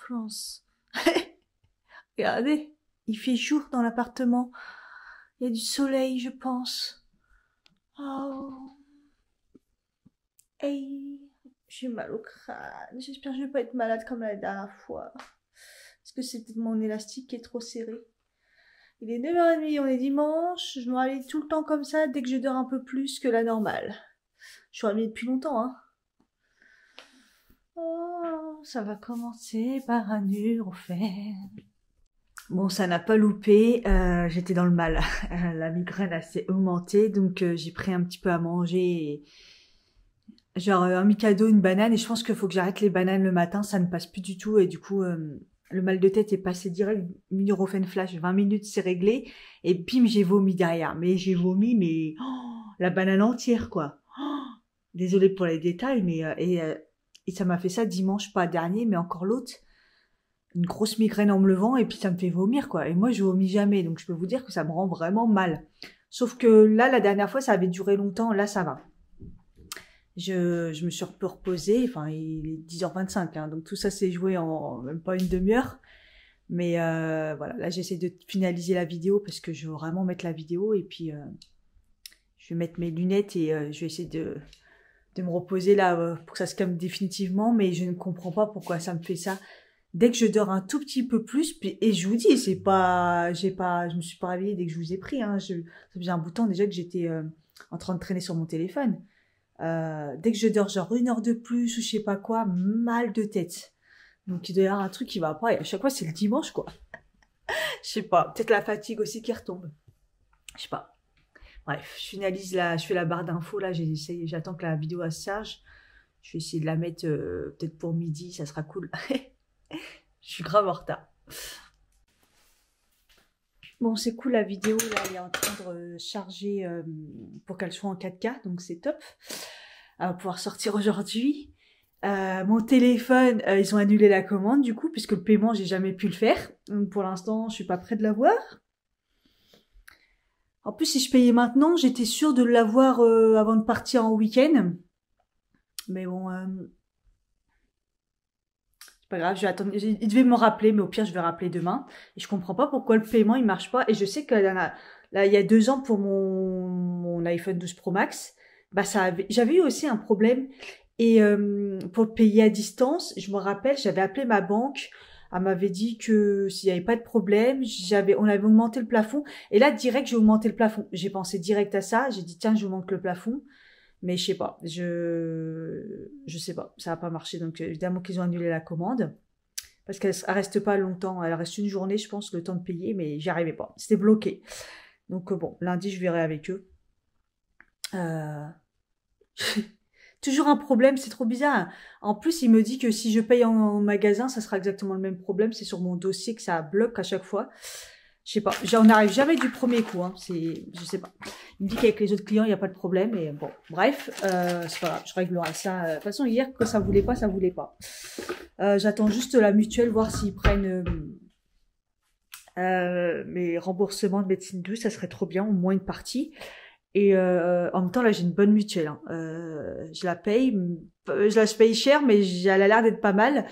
France. Regardez, il fait jour dans l'appartement. Il y a du soleil, je pense. Oh. Hey, j'ai mal au crâne. J'espère que je vais pas être malade comme la dernière fois. Est-ce que c'est peut-être mon élastique qui est trop serré? Il est 9h30, on est dimanche. Je me réveille tout le temps comme ça dès que je dors un peu plus que la normale. Je suis réveillée depuis longtemps, hein. Oh, ça va commencer par un Nurofen. Bon, ça n'a pas loupé, j'étais dans le mal. La migraine s'est augmentée, donc j'ai pris un petit peu à manger. Genre un Mikado, une banane, et je pense qu'il faut que j'arrête les bananes le matin, ça ne passe plus du tout, et du coup, le mal de tête est passé direct, Nurofen Flash, 20 minutes, c'est réglé, et bim, j'ai vomi derrière. Mais j'ai vomi, mais la banane entière, quoi. Désolée pour les détails, mais et ça m'a fait ça dimanche, pas dernier, mais encore l'autre. Une grosse migraine en me levant, et puis ça me fait vomir, quoi. Et moi, je vomis jamais, donc je peux vous dire que ça me rend vraiment mal. Sauf que là, la dernière fois, ça avait duré longtemps, là, ça va. Je me suis un peu reposée, enfin, il est 10h25, hein, donc tout ça s'est joué en même pas une demi-heure. Mais voilà, là, j'essaie de finaliser la vidéo, parce que je veux vraiment mettre la vidéo, et puis je vais mettre mes lunettes, et je vais essayer de me reposer là, pour que ça se calme définitivement, mais je ne comprends pas pourquoi ça me fait ça. Dès que je dors un tout petit peu plus, et je vous dis, c'est pas, je me suis pas réveillée dès que je vous ai pris, hein, ça faisait un bout de temps déjà que j'étais en train de traîner sur mon téléphone. Dès que je dors genre 1 heure de plus ou je sais pas quoi, mal de tête. Donc il doit y avoir un truc qui va pas, et à chaque fois c'est le dimanche, quoi. Je sais pas, peut-être la fatigue aussi qui retombe. Je sais pas. Bref, je fais la barre d'infos là, j'attends que la vidéo elle se charge. Je vais essayer de la mettre peut-être pour midi, ça sera cool. Je suis grave en retard. Bon, c'est cool, la vidéo, là, elle est en train de charger pour qu'elle soit en 4K, donc c'est top. Elle va pouvoir sortir aujourd'hui. Mon téléphone, ils ont annulé la commande, du coup, puisque le paiement, j'ai jamais pu le faire. Donc, pour l'instant, je suis pas près de l'avoir. En plus, si je payais maintenant, j'étais sûre de l'avoir avant de partir en week-end. Mais bon... c'est pas grave, je vais attendre. Il devait me rappeler, mais au pire, je vais rappeler demain. Et je comprends pas pourquoi le paiement, il marche pas. Et je sais que là, il y a 2 ans, pour mon iPhone 12 Pro Max, bah, j'avais eu aussi un problème. Et pour le payer à distance, je me rappelle, j'avais appelé ma banque. Elle m'avait dit que s'il y avait pas de problème, on avait augmenté le plafond. Et là, direct, j'ai augmenté le plafond. J'ai pensé direct à ça. J'ai dit, tiens, j'augmente le plafond. Mais je sais pas, je sais pas, ça a pas marché, donc évidemment qu'ils ont annulé la commande, parce qu'elle reste pas longtemps, elle reste une journée, je pense, le temps de payer, mais j'y arrivais pas, c'était bloqué. Donc bon, lundi je verrai avec eux. Toujours un problème, c'est trop bizarre. En plus, il me dit que si je paye en magasin, ça sera exactement le même problème, c'est sur mon dossier que ça bloque à chaque fois. Je sais pas, j'en arrive jamais du premier coup, hein. Je sais pas. Il me dit qu'avec les autres clients, il n'y a pas de problème, et bon, bref, c'est pas grave, je réglerai ça. De toute façon, hier, quand ça voulait pas, ça voulait pas. J'attends juste la mutuelle, voir s'ils prennent mes remboursements de médecine douce, ça serait trop bien, au moins une partie. Et en même temps, là, j'ai une bonne mutuelle, hein. Je la paye, je paye cher, mais elle a l'air d'être pas mal.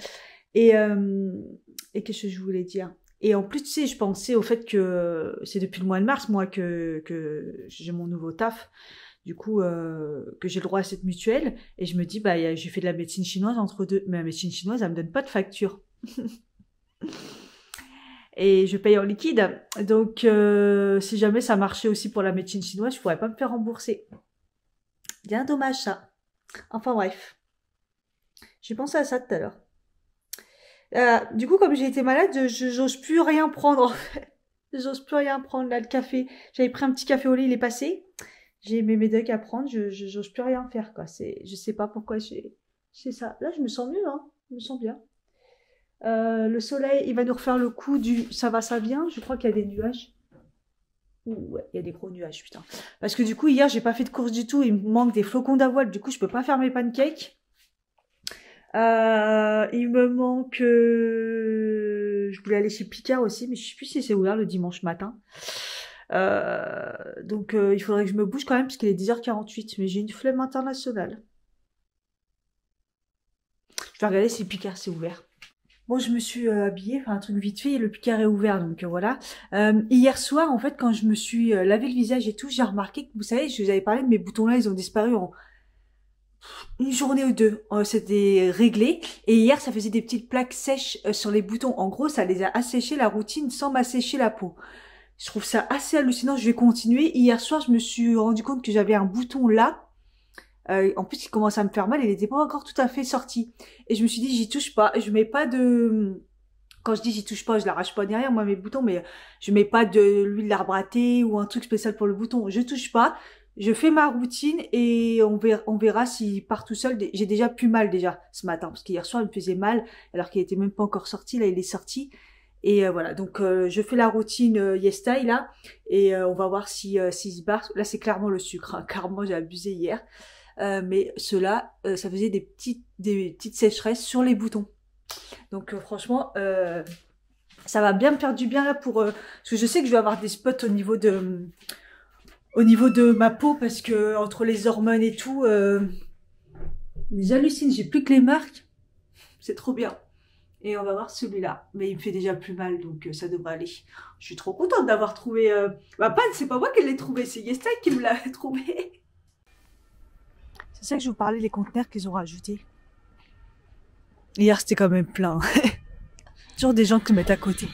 Et qu'est-ce que je voulais dire? Et en plus, tu sais, je pensais au fait que c'est depuis le mois de mars, moi, que j'ai mon nouveau taf. Du coup, que j'ai le droit à cette mutuelle. Et je me dis, bah, j'ai fait de la médecine chinoise entre deux. Mais la médecine chinoise, elle me donne pas de facture. Et je paye en liquide. Donc, si jamais ça marchait aussi pour la médecine chinoise, je pourrais pas me faire rembourser. Bien dommage, ça. Enfin, bref. J'ai pensé à ça tout à l'heure. Du coup, comme j'ai été malade, j'ose plus rien prendre, en fait. J'ose plus rien prendre, là, le café. J'avais pris un petit café au lait, il est passé. J'ai mes médocs à prendre, j'ose plus rien faire, quoi. Je sais pas pourquoi c'est ça. Là, je me sens mieux, hein. Je me sens bien. Le soleil, il va nous refaire le coup du ça va, ça vient. Je crois qu'il y a des nuages. Ouh, ouais, il y a des gros nuages, putain. Parce que du coup, hier, j'ai pas fait de course du tout. Il me manque des flocons d'avoine. Du coup, je peux pas faire mes pancakes. Il me manque... je voulais aller chez Picard aussi, mais je sais plus si c'est ouvert le dimanche matin. Donc, il faudrait que je me bouge quand même, parce qu'il est 10h48, mais j'ai une flemme internationale. Je vais regarder si Picard c'est ouvert. Bon, je me suis habillée, enfin un truc vite fait, et le Picard est ouvert, donc voilà. Hier soir, en fait, quand je me suis lavé le visage et tout, j'ai remarqué que, vous savez, je vous avais parlé de mes boutons là, ils ont disparu en une journée ou deux. C'était réglé. Et hier, ça faisait des petites plaques sèches sur les boutons. En gros, ça les a asséchés la routine sans m'assécher la peau. Je trouve ça assez hallucinant, je vais continuer. Hier soir, je me suis rendu compte que j'avais un bouton là. En plus, il commence à me faire mal, il n'était pas encore tout à fait sorti. Et je me suis dit, j'y touche pas. Je mets pas de... Quand je dis j'y touche pas, je l'arrache pas derrière, moi, mes boutons, mais je mets pas de l'huile d'arbre à thé ou un truc spécial pour le bouton. Je touche pas. Je fais ma routine et on verra s'il part tout seul. J'ai déjà plus mal déjà ce matin, parce qu'hier soir, il me faisait mal, alors qu'il était même pas encore sorti. Là, il est sorti. Et voilà, donc je fais la routine YesStyle là, et on va voir si s'il se barre. Là, c'est clairement le sucre, hein. Carrément, j'ai abusé hier. Mais ceux-là, ça faisait des petites sécheresses sur les boutons. Donc franchement, ça va bien me faire du bien là parce que je sais que je vais avoir des spots au niveau de ma peau parce que entre les hormones et tout, j'hallucine, j'ai plus que les marques. C'est trop bien. Et on va voir celui-là. Mais il me fait déjà plus mal, donc ça devrait aller. Je suis trop contente d'avoir trouvé... c'est pas moi qui l'ai trouvé, c'est YesStyle qui me l'a trouvé. C'est ça que je vous parlais, les conteneurs qu'ils ont rajoutés. Hier, c'était quand même plein. Toujours des gens qui mettent à côté.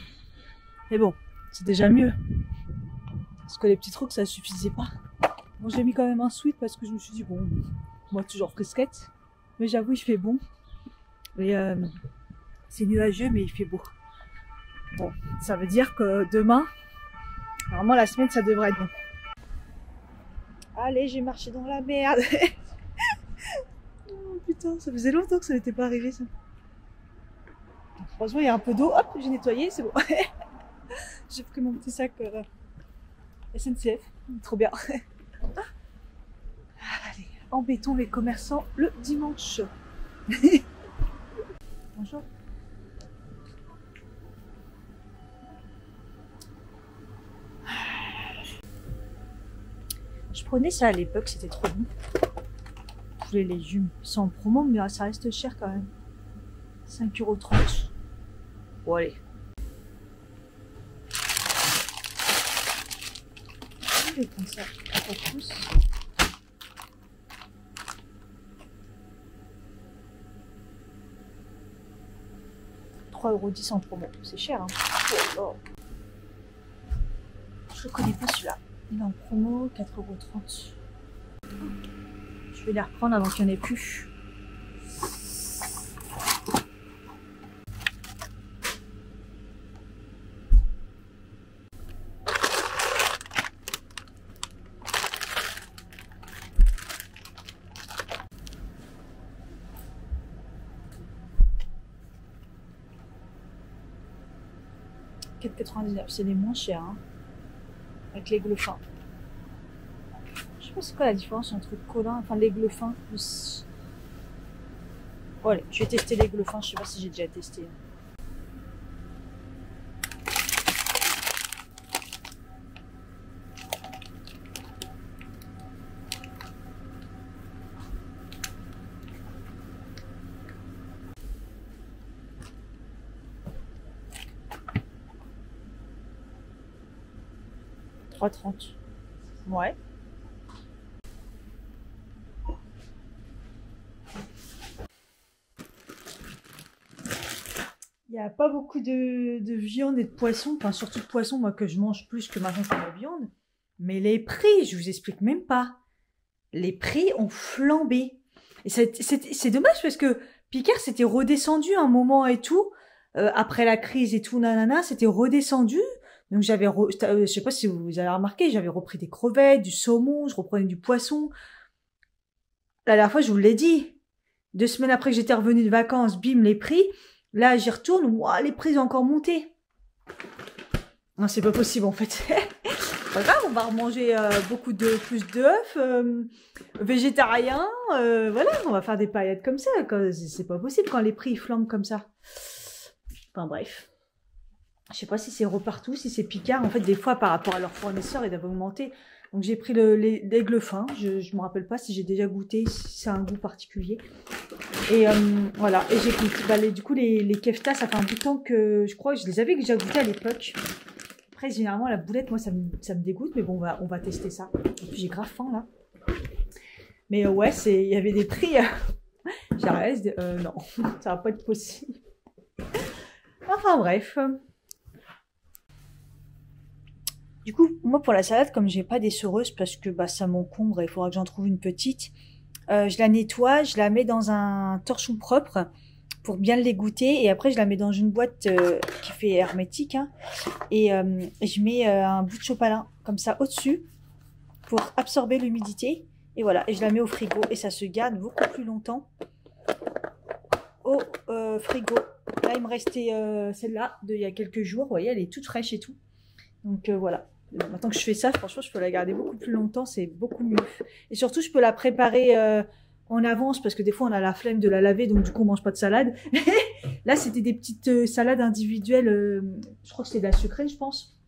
Mais bon, c'est déjà mieux. Parce que les petits trucs, ça suffisait pas. Bon, j'ai mis quand même un sweat parce que je me suis dit, bon, moi toujours frisquette. Mais j'avoue, il fait bon. Et c'est nuageux, mais il fait beau. Bon, ça veut dire que demain, normalement la semaine, ça devrait être bon. Allez, j'ai marché dans la merde. Oh putain, ça faisait longtemps que ça n'était pas arrivé ça. Heureusement, il y a un peu d'eau. Hop, j'ai nettoyé, c'est bon. J'ai pris mon petit sac SNCF. Trop bien. Allez, embêtons les commerçants le dimanche. Bonjour. Je prenais ça à l'époque, c'était trop bon. Les légumes sont en promo, mais ça reste cher quand même. 5,30 €. Bon, allez. Je vais prendre ça. Pas plus. 3,10 € en promo. C'est cher, hein. Oh, je connais pas celui-là. Il est en promo, 4,30 €. Je vais les reprendre avant qu'il n'y en ait plus. « 4,99 €, c'est les moins chers, hein, avec l'aigle fin. Je sais pas c'est quoi la différence entre Colin, enfin l'aigle fin plus... Bon allez, je vais tester l'aigle fin, je sais pas si j'ai déjà testé. « 3,30 €. Ouais. Il n'y a pas beaucoup de viande et de poisson, enfin surtout de poisson, moi que je mange plus que maintenant que la viande. Mais les prix, je vous explique même pas. Les prix ont flambé. Et c'est dommage parce que Picard s'était redescendu un moment et tout, après la crise et tout, nanana, c'était redescendu. Donc je sais pas si vous avez remarqué, j'avais repris des crevettes, du saumon, je reprenais du poisson. La dernière fois, je vous l'ai dit. 2 semaines après que j'étais revenue de vacances, bim, les prix. Là, j'y retourne, ouah, les prix ont encore monté. Non, c'est pas possible en fait. Pas grave, on va remanger plus d'œufs, végétariens, voilà, on va faire des paillettes comme ça. C'est pas possible quand les prix flambent comme ça. Enfin bref. Je sais pas si c'est repartout, si c'est Picard. En fait, des fois, par rapport à leurs fournisseurs, ils doivent augmenter. Donc j'ai pris l'aigle fin. Je me rappelle pas si j'ai déjà goûté, si ça a un goût particulier. Et voilà, et j'écoute. Bah, du coup, les keftas, ça fait un bout de temps que je crois que je les avais déjà goûtés à l'époque. Après, généralement, la boulette, moi, ça me dégoûte, mais bon, on va tester ça. Et puis, j'ai grave faim, là. Mais ouais, il y avait des prix. J'arrête, non, ça va pas être possible. Enfin, bref. Du coup, moi, pour la salade, comme j'ai pas des soreuses, parce que bah, ça m'encombre et il faudra que j'en trouve une petite, je la nettoie, je la mets dans un torchon propre pour bien l'égoutter et après je la mets dans une boîte qui fait hermétique hein, et je mets un bout de sopalin comme ça au-dessus pour absorber l'humidité et voilà, et je la mets au frigo et ça se garde beaucoup plus longtemps au frigo. Là il me restait celle-là d'il y a quelques jours, vous voyez elle est toute fraîche et tout, donc voilà. Maintenant que je fais ça, franchement, je peux la garder beaucoup plus longtemps, c'est beaucoup mieux. Et surtout, je peux la préparer en avance, parce que des fois, on a la flemme de la laver, donc du coup, on mange pas de salade. Là, c'était des petites salades individuelles, je crois que c'est de la sucrée, je pense.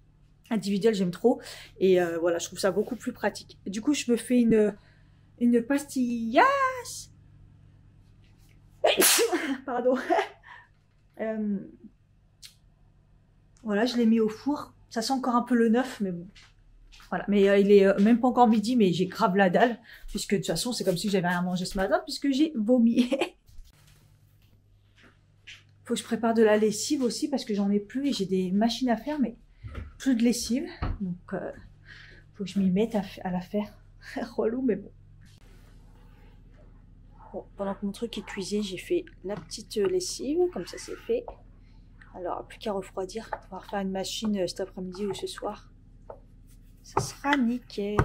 Individuelle, j'aime trop. Et voilà, je trouve ça beaucoup plus pratique. Et du coup, je me fais une pastillasse. Pardon. Voilà, je l'ai mis au four. Ça sent encore un peu le neuf, mais bon. Voilà. Mais il est même pas encore midi, mais j'ai grave la dalle. Puisque de toute façon, c'est comme si j'avais rien mangé ce matin, puisque j'ai vomi. Faut que je prépare de la lessive aussi, parce que j'en ai plus et j'ai des machines à faire, mais plus de lessive. Donc, faut que je m'y mette à la faire. Relou, mais bon. Bon, pendant que mon truc est cuisé, j'ai fait la petite lessive, comme ça c'est fait. Alors, plus qu'à refroidir, on va refaire une machine cet après-midi ou ce soir. Ça sera nickel.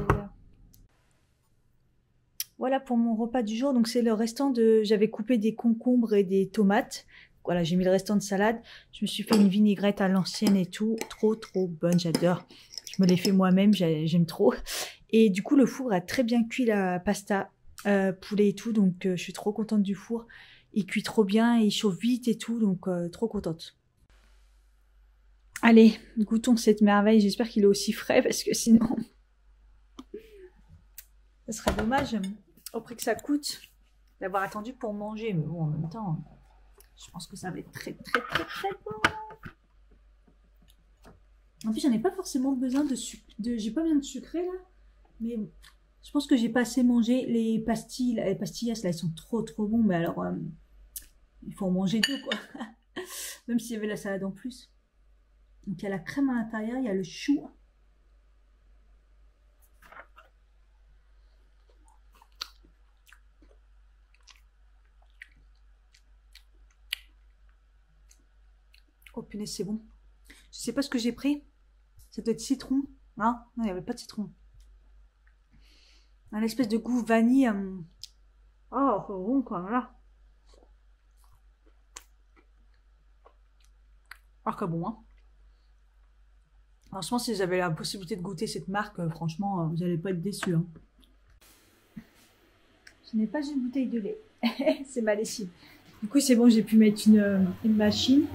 Voilà pour mon repas du jour. Donc, c'est le restant de... J'avais coupé des concombres et des tomates. Voilà, j'ai mis le restant de salade. Je me suis fait une vinaigrette à l'ancienne et tout. Trop, trop bonne, j'adore. Je me l'ai fait moi-même, j'aime trop. Et du coup, le four a très bien cuit la pasta, poulet et tout. Donc, je suis trop contente du four. Il cuit trop bien, il chauffe vite et tout. Donc, trop contente. Allez, goûtons cette merveille. J'espère qu'il est aussi frais parce que sinon, ça serait dommage au prix que ça coûte d'avoir attendu pour manger. Mais bon, en même temps, je pense que ça va être très, très, très, très bon. En plus, j'en ai pas forcément besoin de sucre. J'ai pas besoin de sucré là, mais je pense que j'ai pas assez mangé les pastilles. Les pastillas là, elles sont trop, trop bons. Mais alors, il faut en manger deux quoi. Même s'il y avait la salade en plus. Donc, il y a la crème à l'intérieur, il y a le chou. Oh punaise, c'est bon. Je sais pas ce que j'ai pris. Ça doit être citron. Hein? Non, il n'y avait pas de citron. Un espèce de goût vanille. Oh, c'est bon quoi, voilà. Ah, que bon, hein. Franchement, si vous avez la possibilité de goûter cette marque, franchement, vous n'allez pas être déçus. Hein. Ce n'est pas une bouteille de lait. C'est ma lessive. Du coup, c'est bon, j'ai pu mettre une machine.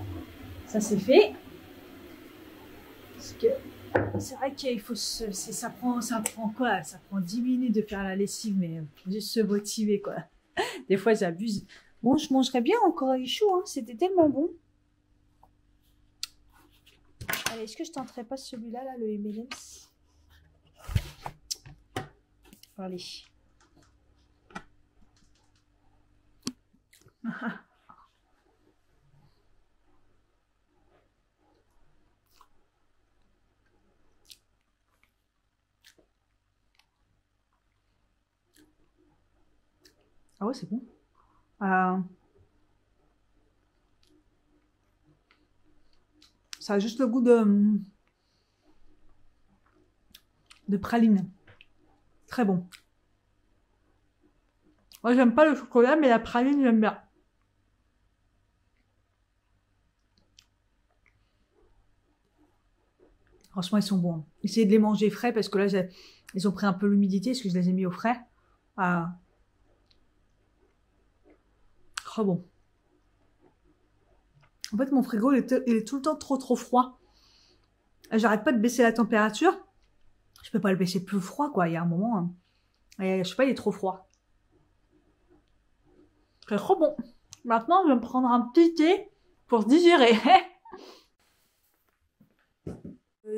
Ça, c'est fait. Parce que c'est vrai qu'il faut ça prend quoi? Ça prend 10 minutes de faire la lessive, mais faut juste se motiver, quoi. Des fois, j'abuse. Bon, je mangerais bien encore un chou, hein. C'était tellement bon. Allez, est-ce que je tenterais pas celui-là, là, le M&M's? Allez. Ah ouais, c'est bon. Ça a juste le goût de praline. Très bon. Moi, j'aime pas le chocolat, mais la praline, j'aime bien. Franchement, ils sont bons. Essayez de les manger frais parce que là, ils ont pris un peu l'humidité parce que je les ai mis au frais. Trop bon. En fait, mon frigo, il est tout le temps trop, trop froid. J'arrête pas de baisser la température. Je peux pas le baisser plus froid, quoi. Il y a un moment, hein. Je sais pas, il est trop froid. C'est trop bon. Maintenant, je vais me prendre un petit thé pour digérer.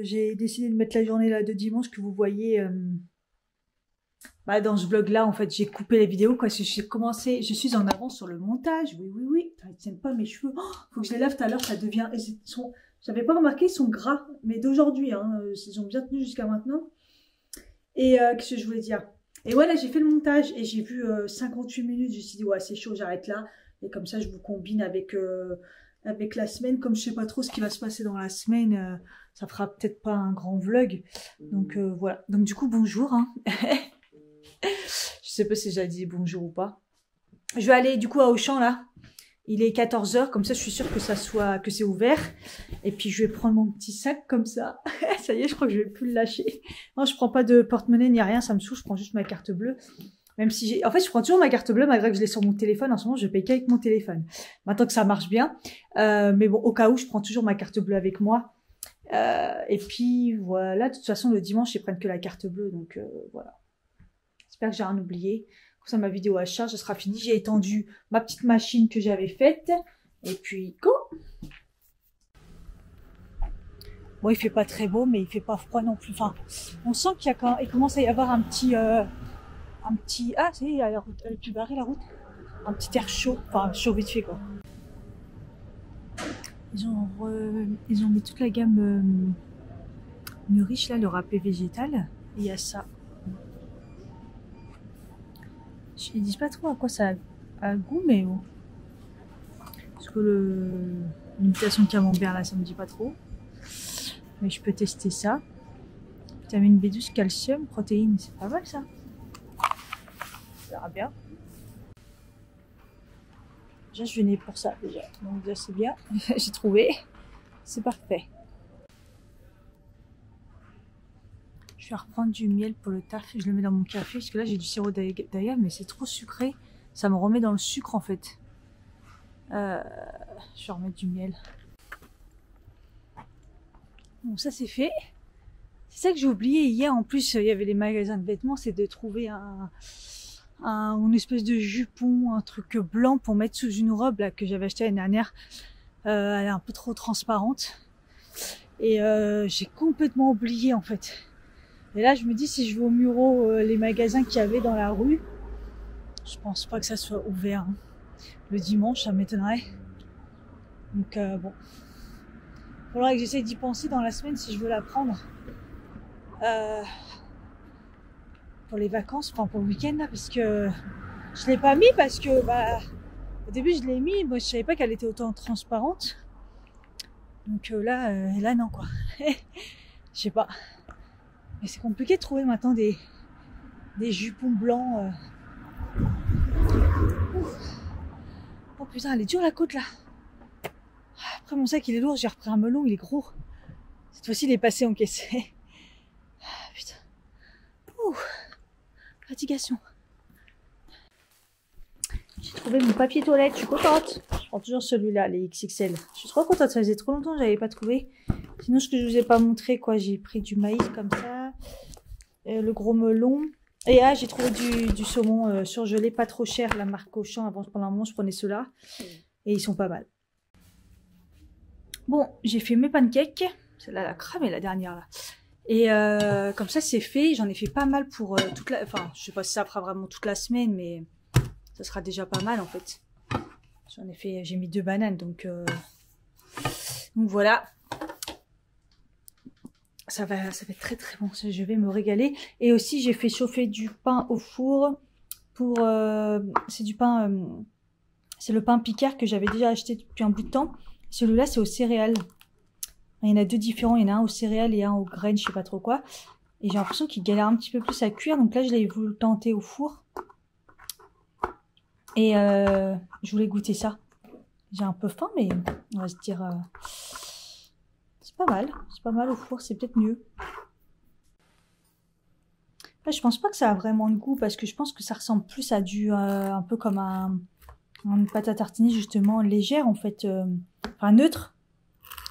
J'ai décidé de mettre la journée là de dimanche que vous voyez dans ce vlog là. En fait, j'ai coupé les vidéos parce que je suis en avance sur le montage. Oui. Ils tiennent pas mes cheveux. Oh, faut que je les lave tout à l'heure, ça devient... J'avais pas remarqué, ils sont gras, mais d'aujourd'hui, hein, ils ont bien tenu jusqu'à maintenant. Et qu'est-ce que je voulais dire? Et voilà, j'ai fait le montage et j'ai vu 58 minutes. Je me suis dit, ouais, c'est chaud, j'arrête là. Et comme ça, je vous combine avec la semaine. Comme je sais pas trop ce qui va se passer dans la semaine, ça fera peut-être pas un grand vlog. Donc voilà. Donc du coup, bonjour. Hein. Je sais pas si j'ai dit bonjour ou pas. Je vais aller du coup à Auchan là. Il est 14 h, comme ça je suis sûre que c'est ouvert. Et puis je vais prendre mon petit sac comme ça. Ça y est, je crois que je vais plus le lâcher. Non, je prends pas de porte-monnaie ni rien, ça me saoule, je prends juste ma carte bleue. Même si en fait, je prends toujours ma carte bleue malgré que je l'ai sur mon téléphone. En ce moment, je paye qu'avec mon téléphone. Maintenant que ça marche bien. Mais bon, au cas où, je prends toujours ma carte bleue avec moi. Et puis voilà, de toute façon, le dimanche, ils prennent que la carte bleue. Donc voilà. J'espère que j'ai rien oublié. Comme ça, ma vidéo à charge, elle sera finie. J'ai étendu ma petite machine que j'avais faite. Et puis, go! Bon, il fait pas très beau, mais il fait pas froid non plus. Enfin, on sent qu'il commence à y avoir un petit... Ah, ça y est, elle est plus barrée, la route. Un petit air chaud. Enfin, chaud vite fait, quoi. Ils ont mis toute la gamme Nourish, là, le râpé végétal. Et il y a ça. Ils disent pas trop à quoi ça a goût, mais bon. Parce que l'imitation de camembert, là, ça me dit pas trop. Mais je peux tester ça. Vitamine B12, calcium, protéines, c'est pas mal ça. On verra bien. Déjà, je venais pour ça, déjà. Donc, déjà, c'est bien. J'ai trouvé. C'est parfait. Je vais reprendre du miel pour le taf. Je le mets dans mon café. Parce que là, j'ai du sirop d'agave, mais c'est trop sucré. Ça me remet dans le sucre, en fait. Je vais remettre du miel. Bon, ça, c'est fait. C'est ça que j'ai oublié hier. En plus, il y avait les magasins de vêtements. C'est de trouver une espèce de jupon, un truc blanc pour mettre sous une robe là, que j'avais acheté l'année dernière. Elle est un peu trop transparente. Et j'ai complètement oublié, en fait. Et là, je me dis, si je vais au Muro, les magasins qu'il y avait dans la rue, je pense pas que ça soit ouvert. Hein. Le dimanche, ça m'étonnerait. Donc bon. Il faudrait que j'essaye d'y penser dans la semaine si je veux la prendre. Pour les vacances, enfin pour le week-end là, parce que je l'ai pas mis parce que au début je l'ai mis, moi je savais pas qu'elle était autant transparente. Donc là non quoi. Je sais pas. Mais c'est compliqué de trouver maintenant des jupons blancs. Oh putain, elle est dure la côte là. Après mon sac il est lourd, j'ai repris un melon, il est gros. Cette fois-ci il est passé encaissé. Putain. Ouh. Fatigation. J'ai trouvé mon papier toilette, je suis contente. Je prends toujours celui-là, les XXL. Je suis trop contente, ça faisait trop longtemps que je n'avais pas trouvé. Sinon, ce que je vous ai pas montré, quoi, j'ai pris du maïs comme ça, le gros melon. Et là, j'ai trouvé du saumon surgelé, pas trop cher, la marque Auchan. Avant, pendant un moment, je prenais ceux-là. Et ils sont pas mal. Bon, j'ai fait mes pancakes. Celle-là, la crème est la dernière, là. Et comme ça, c'est fait. J'en ai fait pas mal pour toute la... Enfin, je sais pas si ça fera vraiment toute la semaine, mais ça sera déjà pas mal, en fait. J'en ai fait... J'ai mis 2 bananes, donc voilà. Ça va être très très bon. Je vais me régaler. Et aussi, j'ai fait chauffer du pain au four pour... c'est du pain... c'est le pain Picard que j'avais déjà acheté depuis un bout de temps. Celui-là, c'est aux céréales. Il y en a 2 différents, il y en a un aux céréales et un aux graines, je sais pas trop quoi. Et j'ai l'impression qu'il galère un petit peu plus à cuire, donc là je l'ai voulu tenter au four. Et je voulais goûter ça. J'ai un peu faim, mais on va se dire... c'est pas mal au four, c'est peut-être mieux. Là, je pense pas que ça a vraiment de goût, parce que je pense que ça ressemble plus à un peu comme une pâte à tartiner justement légère en fait. Enfin neutre.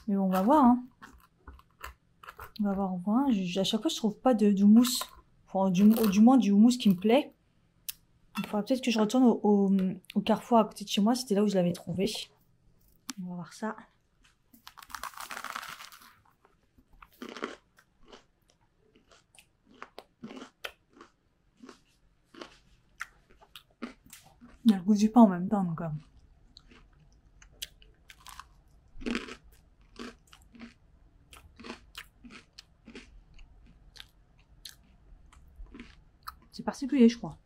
Mais bon, on va voir, hein. On va voir. À chaque fois, je trouve pas de mousse. Enfin, du moins, du houmous qui me plaît. Il faudra peut-être que je retourne au Carrefour à côté de chez moi. C'était là où je l'avais trouvé. On va voir ça. Il y a le goût du pain en même temps, donc... C'est particulier, je crois.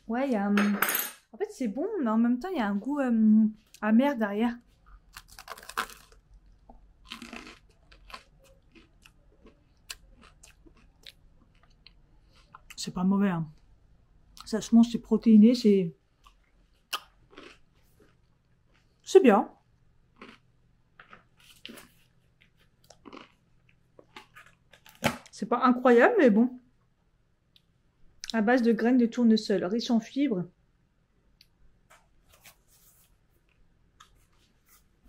Ouais, il y a... En fait, c'est bon, mais en même temps, il y a un goût amer derrière. C'est pas mauvais, hein. Ça se mange, c'est protéiné, c'est... C'est bien. C'est pas incroyable, mais bon. À base de graines de tournesol, riche en fibres.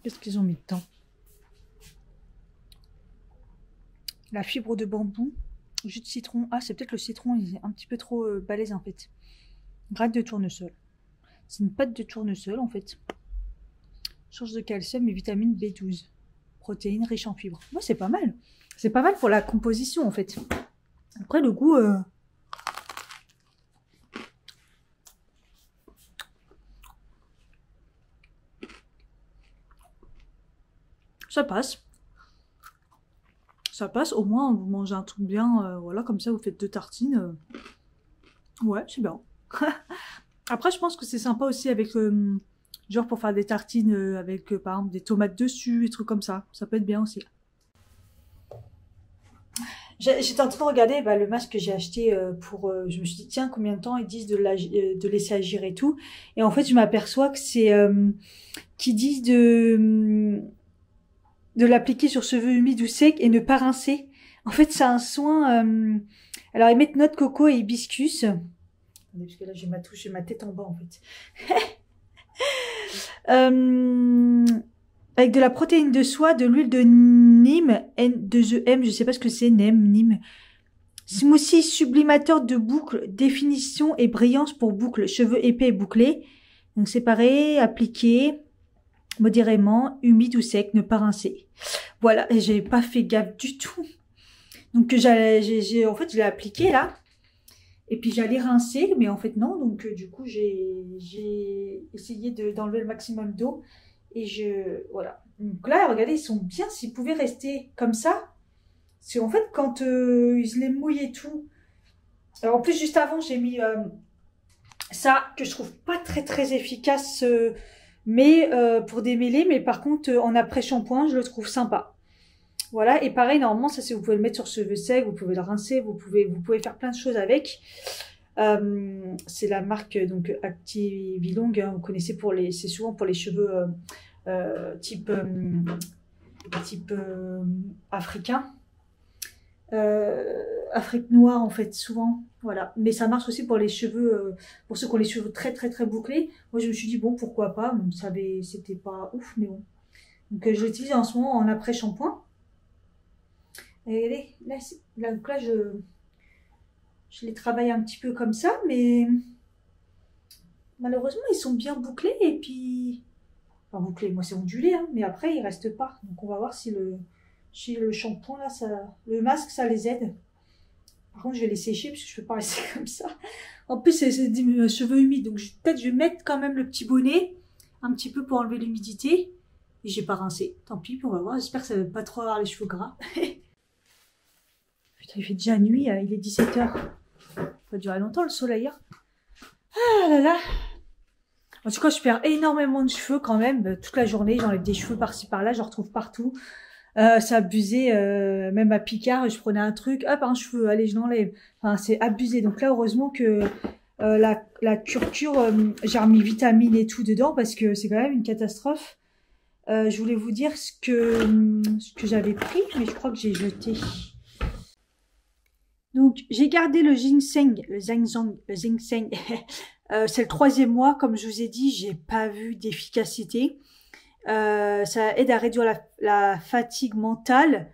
Qu'est-ce qu'ils ont mis dedans? La fibre de bambou, jus de citron. Ah, c'est peut-être le citron, il est un petit peu trop balèze en fait. Graines de tournesol. C'est une pâte de tournesol en fait. Source de calcium et vitamine B12. Protéines riches en fibres. Ouais, c'est pas mal. C'est pas mal pour la composition en fait. Après, le goût... Ça passe. Ça passe, au moins vous mangez un truc bien, voilà, comme ça vous faites 2 tartines. Ouais, c'est bien. Après, je pense que c'est sympa aussi avec, genre pour faire des tartines avec, par exemple, des tomates dessus, des trucs comme ça. Ça peut être bien aussi. J'étais en train de regarder le masque que j'ai acheté pour... je me suis dit, tiens, combien de temps ils disent de laisser agir et tout. Et en fait, je m'aperçois que c'est... qu'ils disent de l'appliquer sur cheveux humides ou secs et ne pas rincer. En fait, c'est un soin... alors, ils mettent noix de coco et hibiscus. Attendez, parce que là, j'ai ma touche, j'ai ma tête en bas, en fait. Avec de la protéine de soie, de l'huile de Nîmes, N2EM, je sais pas ce que c'est, Nîmes. Smoothie sublimateur de boucles, définition et brillance pour boucles, cheveux épais et bouclés. Donc, séparer, appliquer... modérément, humide ou sec, ne pas rincer. Voilà, et j'ai pas fait gaffe du tout. Donc en fait, je l'ai appliqué là. Et puis j'allais rincer, mais en fait non. Donc du coup, j'ai essayé d'enlever le maximum d'eau. Et voilà. Donc là, regardez, ils sont bien. S'ils pouvaient rester comme ça. C'est en fait quand ils les mouillent et tout. Alors en plus, juste avant, j'ai mis ça que je trouve pas très très efficace. Mais pour démêler, mais par contre en après-shampoing, je le trouve sympa. Voilà, et pareil, normalement, ça c'est vous pouvez le mettre sur cheveux secs, vous pouvez le rincer, vous pouvez faire plein de choses avec. C'est la marque donc Activilong, hein, vous connaissez c'est souvent pour les cheveux type africain. Afrique noire en fait souvent, voilà, mais ça marche aussi pour les cheveux pour ceux qui ont les cheveux très très très bouclés. Moi je me suis dit bon pourquoi pas, bon, c'était pas ouf mais bon, donc je l'utilise en ce moment en après shampoing et là je les travaille un petit peu comme ça, mais malheureusement ils sont bien bouclés et puis enfin bouclés, moi c'est ondulé hein, mais après ils restent pas, donc on va voir si le shampoing là, le masque ça les aide. Par contre je vais les sécher parce que je peux pas rester comme ça. En plus c'est des cheveux humides, donc peut-être je vais mettre quand même le petit bonnet un petit peu pour enlever l'humidité. Et j'ai pas rincé, tant pis, puis on va voir, j'espère que ça va pas trop avoir les cheveux gras. Putain il fait déjà nuit, il est 17h. Ça va durer longtemps le soleil hein. Ah là là. En tout cas je perds énormément de cheveux quand même, toute la journée j'enlève des cheveux par-ci par-là, j'en retrouve partout. C'est abusé, même à Picard, je prenais un truc, hop, un cheveu, allez, je l'enlève. Enfin, c'est abusé. Donc là, heureusement que la curcure, j'ai remis vitamines et tout dedans parce que c'est quand même une catastrophe. Je voulais vous dire ce que j'avais pris, mais je crois que j'ai jeté. Donc, j'ai gardé le ginseng, le ginseng. C'est le 3e mois, comme je vous ai dit, j'ai pas vu d'efficacité. Ça aide à réduire la fatigue mentale,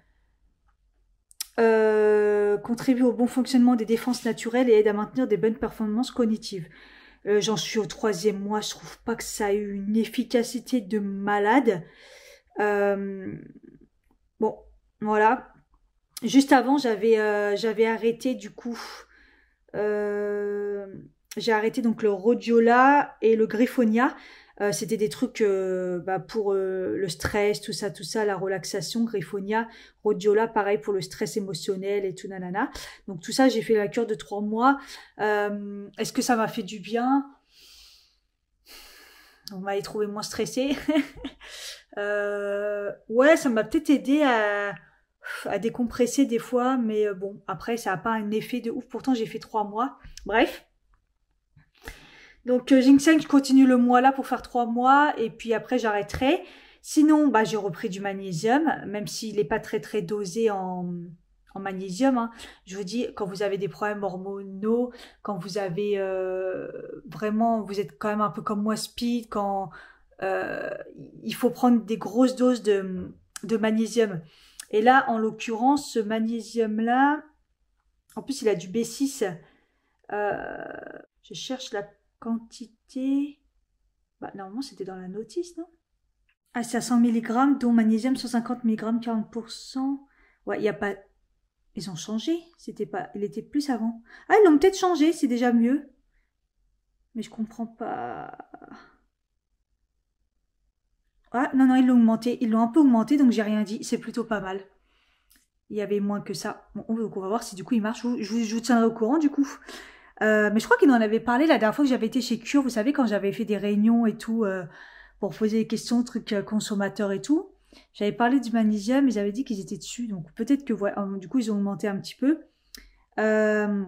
contribue au bon fonctionnement des défenses naturelles et aide à maintenir des bonnes performances cognitives. J'en suis au 3e mois, je trouve pas que ça a eu une efficacité de malade. Bon, voilà. Juste avant, j'avais arrêté du coup. euh, j'ai arrêté donc le rhodiola et le griffonia. C'était des trucs pour le stress, tout ça, la relaxation, griffonia, rhodiola, pareil pour le stress émotionnel et tout nanana. Donc tout ça, j'ai fait la cure de 3 mois. Est-ce que ça m'a fait du bien? On m'avait trouvé moins stressée. Ouais, ça m'a peut-être aidé à décompresser des fois, mais bon, après, ça n'a pas un effet de ouf. Pourtant, j'ai fait 3 mois. Bref. Donc, ginseng, je continue le mois là pour faire 3 mois, et puis après, j'arrêterai. Sinon, bah, j'ai repris du magnésium, même s'il n'est pas très très dosé en magnésium. Hein. Je vous dis, quand vous avez des problèmes hormonaux, quand vous avez vraiment, vous êtes quand même un peu comme moi, speed, quand euh, il faut prendre des grosses doses de magnésium. Et là, en l'occurrence, ce magnésium-là, en plus, il a du B6. Euh, je cherche la quantité. Bah, normalement, c'était dans la notice, non? Ah, c'est à 100 mg, dont magnésium 150 mg, 40%. Ouais, il n'y a pas. Ils ont changé. C'était pas. Il était plus avant. Ah, ils l'ont peut-être changé, c'est déjà mieux. Mais je comprends pas. Ah, non, non, ils l'ont augmenté. Ils l'ont un peu augmenté, donc j'ai rien dit. C'est plutôt pas mal. Il y avait moins que ça. Bon, on va voir si du coup il marche. Je vous tiendrai au courant du coup. Mais je crois qu'il en avait parlé la dernière fois que j'avais été chez Cure. Vous savez, quand j'avais fait des réunions et tout, pour poser des questions, trucs consommateurs et tout. J'avais parlé du magnésium, ils avaient dit qu'ils étaient dessus. Donc peut-être que voilà, du coup ils ont augmenté un petit peu. Euh,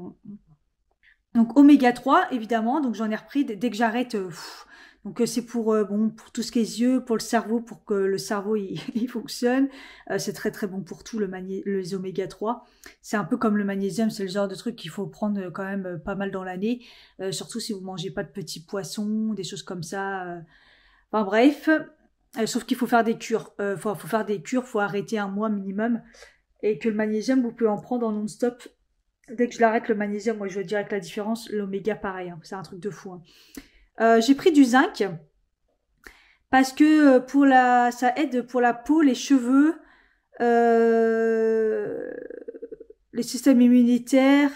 donc oméga 3 évidemment. Donc j'en ai repris dès que j'arrête. Donc c'est pour bon pour tout ce qui est yeux, pour le cerveau, pour que le cerveau il fonctionne. C'est très très bon pour tout les oméga 3. C'est un peu comme le magnésium, c'est le genre de truc qu'il faut prendre quand même pas mal dans l'année, surtout si vous mangez pas de petits poissons, des choses comme ça. Enfin bref, sauf qu'il faut faire des cures. Faut faire des cures, faut arrêter un mois minimum. Et que le magnésium, vous pouvez en prendre en non-stop. Dès que je l'arrête, le magnésium, moi je vois direct la différence. L'oméga, pareil, hein, c'est un truc de fou. Hein. J'ai pris du zinc parce que ça aide pour la peau, les cheveux, euh, les systèmes immunitaires,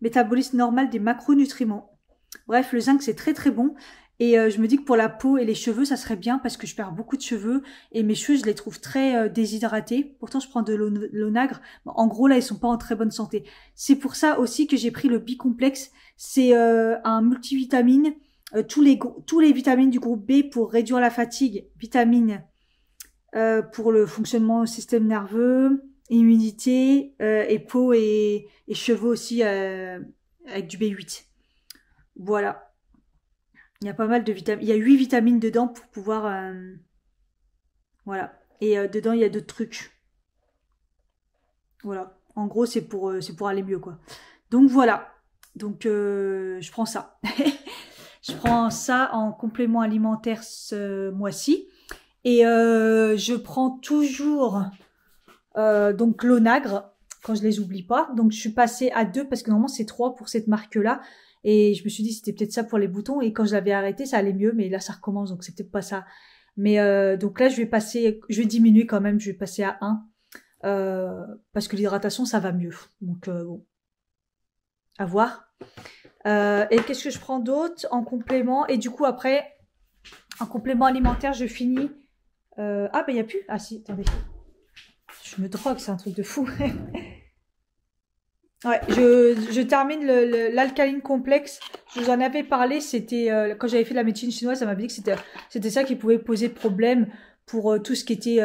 métabolisme normal des macronutriments. Bref, le zinc c'est très très bon. Et je me dis que pour la peau et les cheveux, ça serait bien parce que je perds beaucoup de cheveux et mes cheveux, je les trouve très déshydratés. Pourtant, je prends de l'onagre. En gros, là, ils sont pas en très bonne santé. C'est pour ça aussi que j'ai pris le bicomplexe. C'est un multivitamine tous les vitamines du groupe B pour réduire la fatigue, vitamines pour le fonctionnement du système nerveux, immunité et peau et cheveux aussi avec du B8. Voilà. Il y a pas mal de vitamines. Il y a 8 vitamines dedans pour pouvoir... voilà. Et dedans, il y a d'autres trucs. Voilà. En gros, c'est pour aller mieux, quoi. Donc, voilà. Donc, je prends ça. Je prends ça en complément alimentaire ce mois-ci. Et je prends toujours donc l'onagre quand je les oublie pas. Donc je suis passée à 2 parce que normalement c'est 3 pour cette marque-là. Et je me suis dit c'était peut-être ça pour les boutons. Et quand je l'avais arrêté, ça allait mieux. Mais là ça recommence donc c'est peut-être pas ça. Mais donc là je vais diminuer quand même. Je vais passer à 1 parce que l'hydratation ça va mieux. Donc bon, à voir. Et qu'est-ce que je prends d'autre en complément? Et du coup, après, en complément alimentaire, je finis... Ah, ben, il n'y a plus. Ah, si, attendez. Je me drogue, c'est un truc de fou. Ouais, je termine l'alcaline complexe. Je vous en avais parlé, c'était... quand j'avais fait de la médecine chinoise, ça m'avait dit que c'était ça qui pouvait poser problème pour tout ce qui était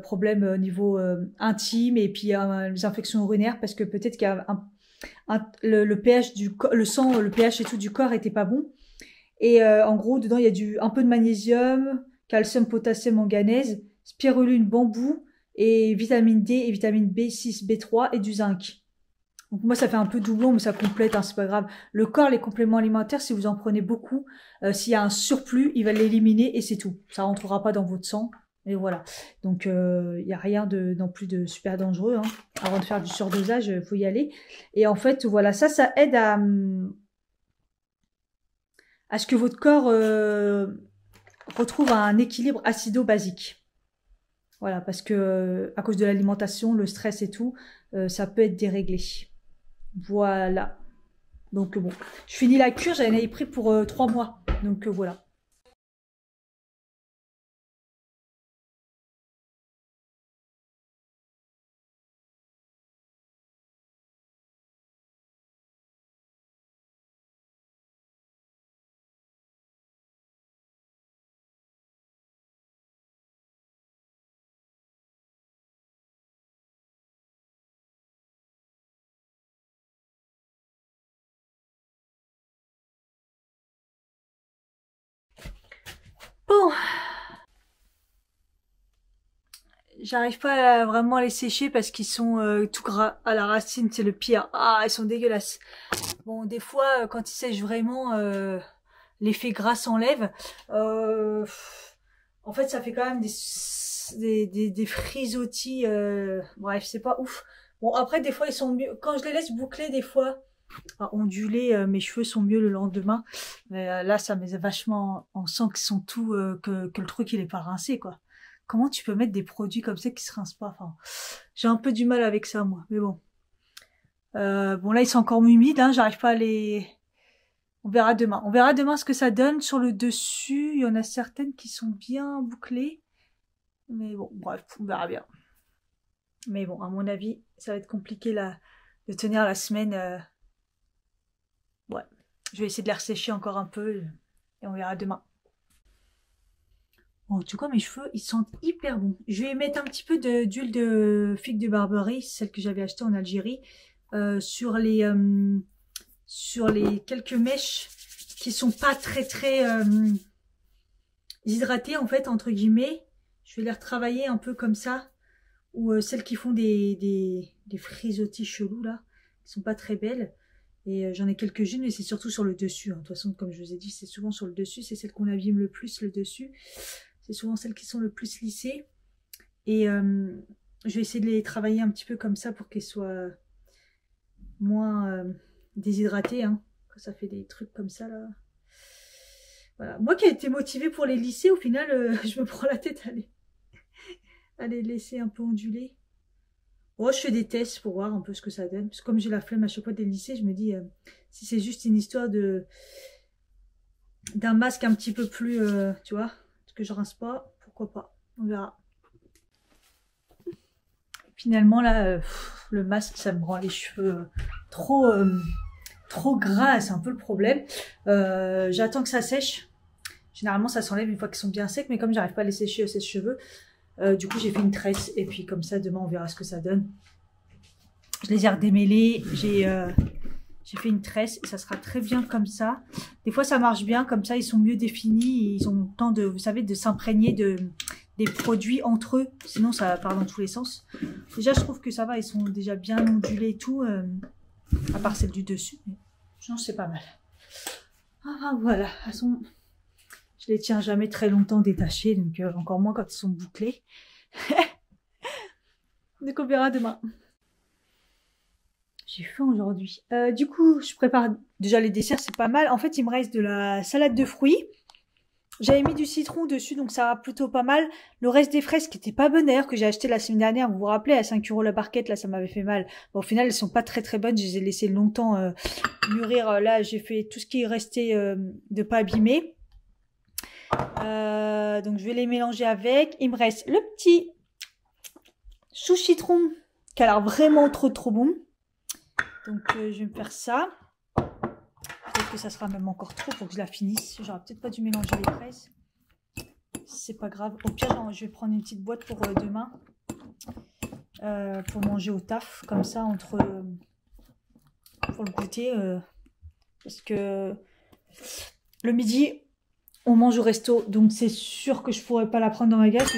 problème au niveau intime et puis les infections urinaires, parce que peut-être qu'il y a le pH le sang, le pH et tout du corps était pas bon. Et en gros, dedans, il y a un peu de magnésium, calcium, potassium, manganèse, spiruline, bambou, et vitamine D et vitamine B6, B3 et du zinc. Donc moi, ça fait un peu doublon, mais ça complète, hein, c'est pas grave. Le corps, les compléments alimentaires, si vous en prenez beaucoup, s'il y a un surplus, il va l'éliminer et c'est tout. Ça rentrera pas dans votre sang. Et voilà. Donc, il n'y a rien non plus de super dangereux. Hein. Avant de faire du surdosage, il faut y aller. Et en fait, voilà, ça aide à ce que votre corps retrouve un équilibre acido-basique. Voilà, parce que à cause de l'alimentation, le stress et tout, ça peut être déréglé. Voilà. Donc bon, je finis la cure, j'en avais pris pour 3 mois. Donc voilà. Bon, j'arrive pas vraiment à les sécher parce qu'ils sont tout gras à la racine, c'est le pire. Ah, ils sont dégueulasses. Bon, des fois, quand ils sèchent vraiment, l'effet gras s'enlève. Euh, En fait, ça fait quand même des frisottis. Bref, c'est pas ouf. Bon, après, des fois, ils sont mieux. Quand je les laisse boucler, des fois, onduler, mes cheveux sont mieux le lendemain. Mais là, ça met vachement. On sent qu'ils sont tout, que le truc, il est pas rincé, quoi. Comment tu peux mettre des produits comme ça qui se rincent pas? Enfin, j'ai un peu du mal avec ça, moi. Mais bon. Bon, là, ils sont encore humides, hein. J'arrive pas à les. On verra demain. On verra demain ce que ça donne sur le dessus. Il y en a certaines qui sont bien bouclées. Mais bon, bref, on verra bien. Mais bon, à mon avis, ça va être compliqué là, de tenir la semaine. Ouais, je vais essayer de les ressécher encore un peu et on verra demain. Bon, en tout cas, mes cheveux, ils sentent hyper bons. Je vais mettre un petit peu d'huile de figue de Barbarie, celle que j'avais achetée en Algérie, sur les quelques mèches qui sont pas très hydratées en fait entre guillemets. Je vais les retravailler un peu comme ça. Ou celles qui font des frisottis chelous là, qui sont pas très belles. Et j'en ai quelques-unes, mais c'est surtout sur le dessus. Hein. De toute façon, comme je vous ai dit, c'est souvent sur le dessus. C'est celles qu'on abîme le plus, le dessus. C'est souvent celles qui sont le plus lissées. Et je vais essayer de les travailler un petit peu comme ça pour qu'elles soient moins déshydratées. Hein. Quand ça fait des trucs comme ça là. Voilà. Moi qui ai été motivée pour les lisser, au final, je me prends la tête à les laisser un peu onduler. Bon, je fais des tests pour voir un peu ce que ça donne. Parce que comme j'ai la flemme à chaque fois de les lisser, je me dis, si c'est juste une histoire d'un masque un petit peu plus, tu vois, que je rince pas, pourquoi pas. On verra. Finalement, là, le masque, ça me rend les cheveux trop gras. C'est un peu le problème. J'attends que ça sèche. Généralement, ça s'enlève une fois qu'ils sont bien secs. Mais comme j'arrive pas à les sécher au sèche-cheveux, du coup, j'ai fait une tresse. Et puis, comme ça, demain, on verra ce que ça donne. Je les ai redémêlés. J'ai fait une tresse et ça sera très bien comme ça. Des fois, ça marche bien. Comme ça, ils sont mieux définis. Ils ont le temps de, vous savez, de s'imprégner des produits entre eux. Sinon, ça part dans tous les sens. Déjà, je trouve que ça va. Ils sont déjà bien ondulés et tout. À part celle du dessus. Mais sinon, c'est pas mal. Ah, voilà. De toute façon, je les tiens jamais très longtemps détachés. Donc, encore moins quand ils sont bouclés. Donc, on verra demain. J'ai faim aujourd'hui. Du coup, je prépare déjà les desserts, c'est pas mal. En fait, il me reste de la salade de fruits. J'avais mis du citron dessus, donc ça va plutôt pas mal. Le reste des fraises qui étaient pas bonnes d'ailleurs, que j'ai acheté la semaine dernière, vous vous rappelez, à 5 € la barquette, là, ça m'avait fait mal. Bon, au final, elles sont pas très bonnes. Je les ai laissées longtemps mûrir. Là, j'ai fait tout ce qui est resté de pas abîmer. Donc, je vais les mélanger avec. Il me reste le petit chou citron qui a l'air vraiment trop bon. Donc, je vais me faire ça. Peut-être que ça sera même encore trop pour que je la finisse. J'aurais peut-être pas dû mélanger les fraises. C'est pas grave. Au pire, je vais prendre une petite boîte pour demain. Pour manger au taf. Comme ça, pour le goûter. Parce que le midi, on mange au resto. Donc, c'est sûr que je pourrais pas la prendre dans ma gare.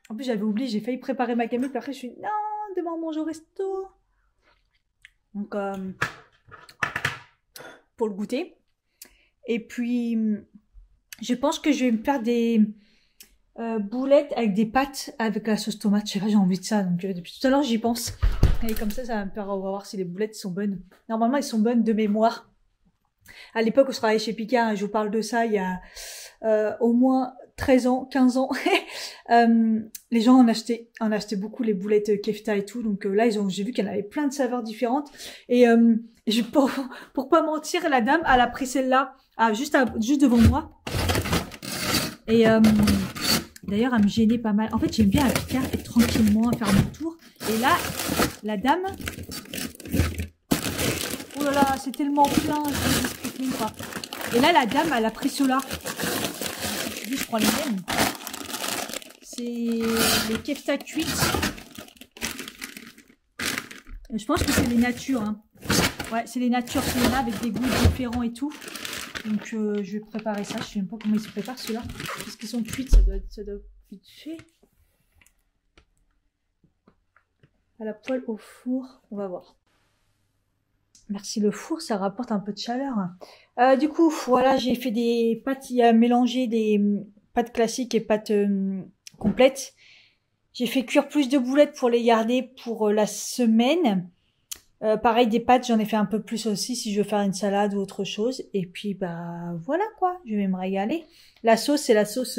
En plus, j'avais oublié. J'ai failli préparer ma gamelle. Puis après, je suis non, demain, on mange au resto. Donc, pour le goûter. Et puis, je pense que je vais me faire boulettes avec des pâtes avec la sauce tomate. Je sais pas, j'ai envie de ça. Donc depuis tout à l'heure, j'y pense. Et comme ça va me faire, on va voir si les boulettes sont bonnes. Normalement, elles sont bonnes de mémoire. À l'époque où je travaillais chez Picard, je vous parle de ça il y a au moins 13 ans, 15 ans. Les gens en achetaient beaucoup les boulettes kefta et tout. Donc là, j'ai vu qu'il y en avait plein de saveurs différentes. Et pour pas mentir, la dame, elle a pris celle-là juste devant moi. Et d'ailleurs, elle me gênait pas mal. En fait, j'aime bien à Picard être tranquillement, à faire mon tour. Et là, la dame... Oh là là, c'est tellement plein, je vous explique même pas. Et là, la dame, elle a pris ceux-là. Je prends les mêmes. C'est les kefta cuites. Je pense que c'est les natures. Hein. Ouais, c'est les natures, ceux-là, avec des goûts différents et tout. Donc, je vais préparer ça. Je sais même pas comment ils se préparent, ceux-là. Parce qu'ils sont cuits, ça doit être vite fait. À la poêle au four, on va voir. Merci le four, ça rapporte un peu de chaleur. Du coup, voilà, j'ai fait des pâtes, il y a mélangé des pâtes classiques et pâtes complètes. J'ai fait cuire plus de boulettes pour les garder pour la semaine. Pareil, des pâtes, j'en ai fait un peu plus aussi si je veux faire une salade ou autre chose. Et puis, bah voilà quoi, je vais me régaler. La sauce, c'est la sauce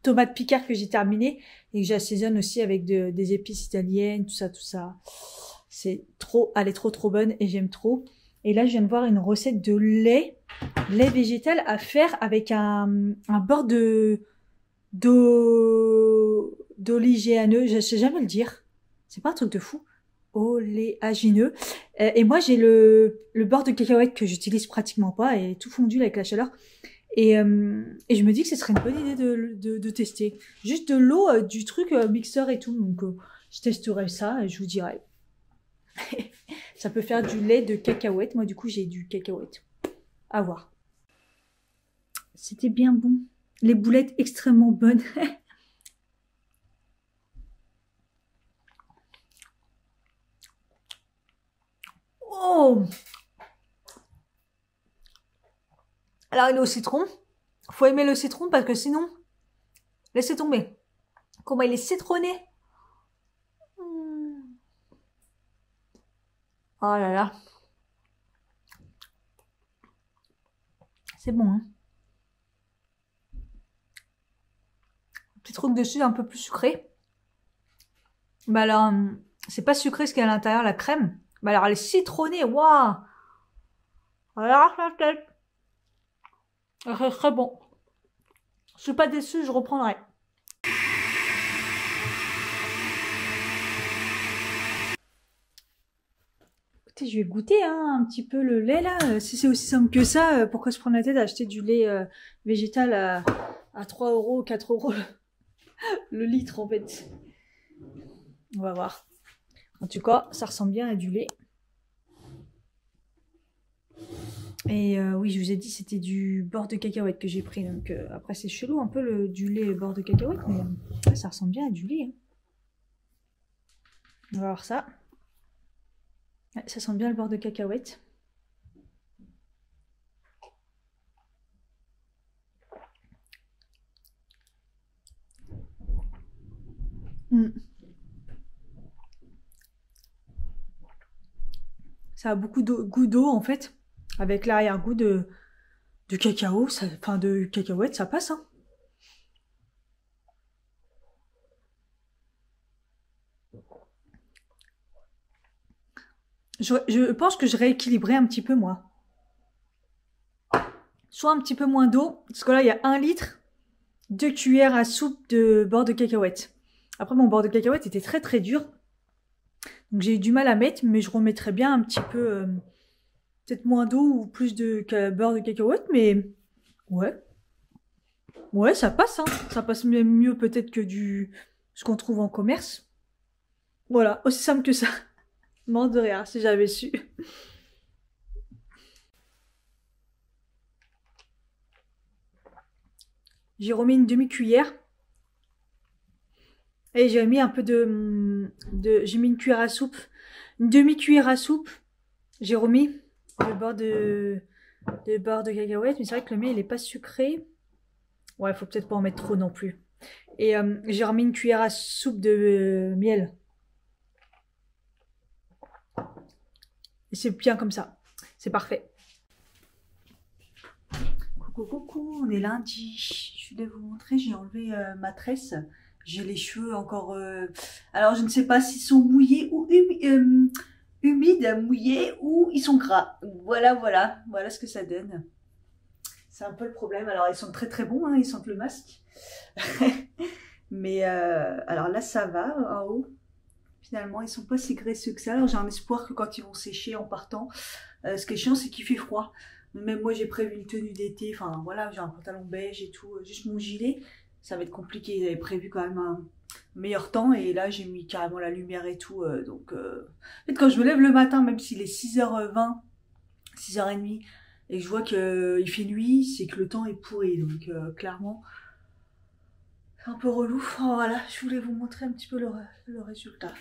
tomate Picard que j'ai terminée et que j'assaisonne aussi avec des épices italiennes, tout ça. C'est trop, elle est trop bonne et j'aime trop. Et là, je viens de voir une recette de lait végétal à faire avec un beurre d'oléagineux. Je sais jamais le dire. C'est pas un truc de fou. Oléagineux. Et moi, j'ai le beurre de cacahuète que j'utilise pratiquement pas et tout fondu avec la chaleur. Et je me dis que ce serait une bonne idée de tester. Juste de l'eau, du truc mixeur et tout. Donc, je testerai ça et je vous dirai. Ça peut faire du lait de cacahuète. Moi, du coup, j'ai du cacahuète. À voir. C'était bien bon. Les boulettes extrêmement bonnes. Oh! Alors, il est au citron. Faut aimer le citron parce que sinon, laissez tomber. Comment il est citronné. Oh là là. C'est bon, hein. Petit truc dessus un peu plus sucré. Bah alors, c'est pas sucré ce qu'il y a à l'intérieur, la crème. Bah alors, elle est citronnée, waouh. Alors, la tête. C'est très bon. Je suis pas déçue, je reprendrai. Écoutez, je vais goûter un petit peu le lait là. Si c'est aussi simple que ça, pourquoi se prendre la tête à acheter du lait végétal à 3 €, 4 € le litre en fait. On va voir. En tout cas, ça ressemble bien à du lait. Et oui, je vous ai dit, c'était du beurre de cacahuète que j'ai pris. Donc après, c'est chelou un peu du lait beurre de cacahuète, mais ça ressemble bien à du lait. Hein. On va voir ça. Ouais, ça sent bien le beurre de cacahuète. Ça a beaucoup de goût d'eau en fait, avec l'arrière-goût de cacao, enfin de cacahuète, ça passe. Hein. Je pense que je rééquilibrerai un petit peu moi. Soit un petit peu moins d'eau, parce que là il y a 1 litre, 2 cuillères à soupe de beurre de cacahuète. Après mon beurre de cacahuète était très dur, donc j'ai eu du mal à mettre, mais je remettrais bien un petit peu, peut-être moins d'eau ou plus de beurre de cacahuète, mais ouais ça passe, hein. Ça passe même mieux peut-être que ce qu'on trouve en commerce. Voilà, aussi simple que ça. Mort de rire, si j'avais su. J'ai remis une demi-cuillère. Et j'ai mis un peu j'ai mis une cuillère à soupe. Une demi-cuillère à soupe. J'ai remis le beurre de cacahuète. Mais c'est vrai que le mien, il est pas sucré. Ouais, faut peut-être pas en mettre trop non plus. Et j'ai remis une cuillère à soupe de miel. Et c'est bien comme ça. C'est parfait. Coucou, coucou, on est lundi. Je vais vous montrer, j'ai enlevé ma tresse. J'ai les cheveux encore... Alors, je ne sais pas s'ils sont mouillés ou humides, mouillés ou ils sont gras. Voilà, voilà. Voilà ce que ça donne. C'est un peu le problème. Alors, ils sont très très bons, hein, ils sentent le masque. Mais alors là, ça va en haut. Finalement, ils sont pas si graisseux que ça. Alors, j'ai un espoir que quand ils vont sécher en partant, ce qui est chiant, c'est qu'il fait froid. Même moi, j'ai prévu une tenue d'été. Enfin, voilà, j'ai un pantalon beige et tout. Juste mon gilet. Ça va être compliqué. J'avais prévu quand même un meilleur temps. Et là, j'ai mis carrément la lumière et tout. Donc, en fait, quand je me lève le matin, même s'il est 6h20, 6h30, et que je vois qu'il fait nuit, c'est que le temps est pourri. Donc, clairement, c'est un peu relou. Enfin, voilà, je voulais vous montrer un petit peu le résultat.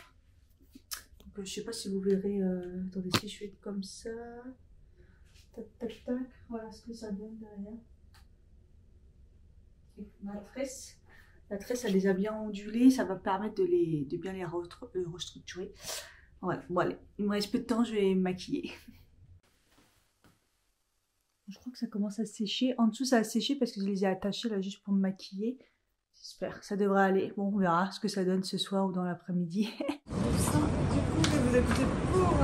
Donc, je sais pas si vous verrez. Attendez, si je fais comme ça. Tac, tac, tac. Voilà ce que ça donne derrière. La tresse, elle les a bien ondulées. Ça va permettre de bien les restructurer. Voilà, bon, allez. Il me reste peu de temps, je vais me maquiller. Je crois que ça commence à sécher. En dessous, ça a séché parce que je les ai attachés là juste pour me maquiller. J'espère que ça devrait aller. Bon, on verra ce que ça donne ce soir ou dans l'après-midi. Du coup, je vous écouter pour...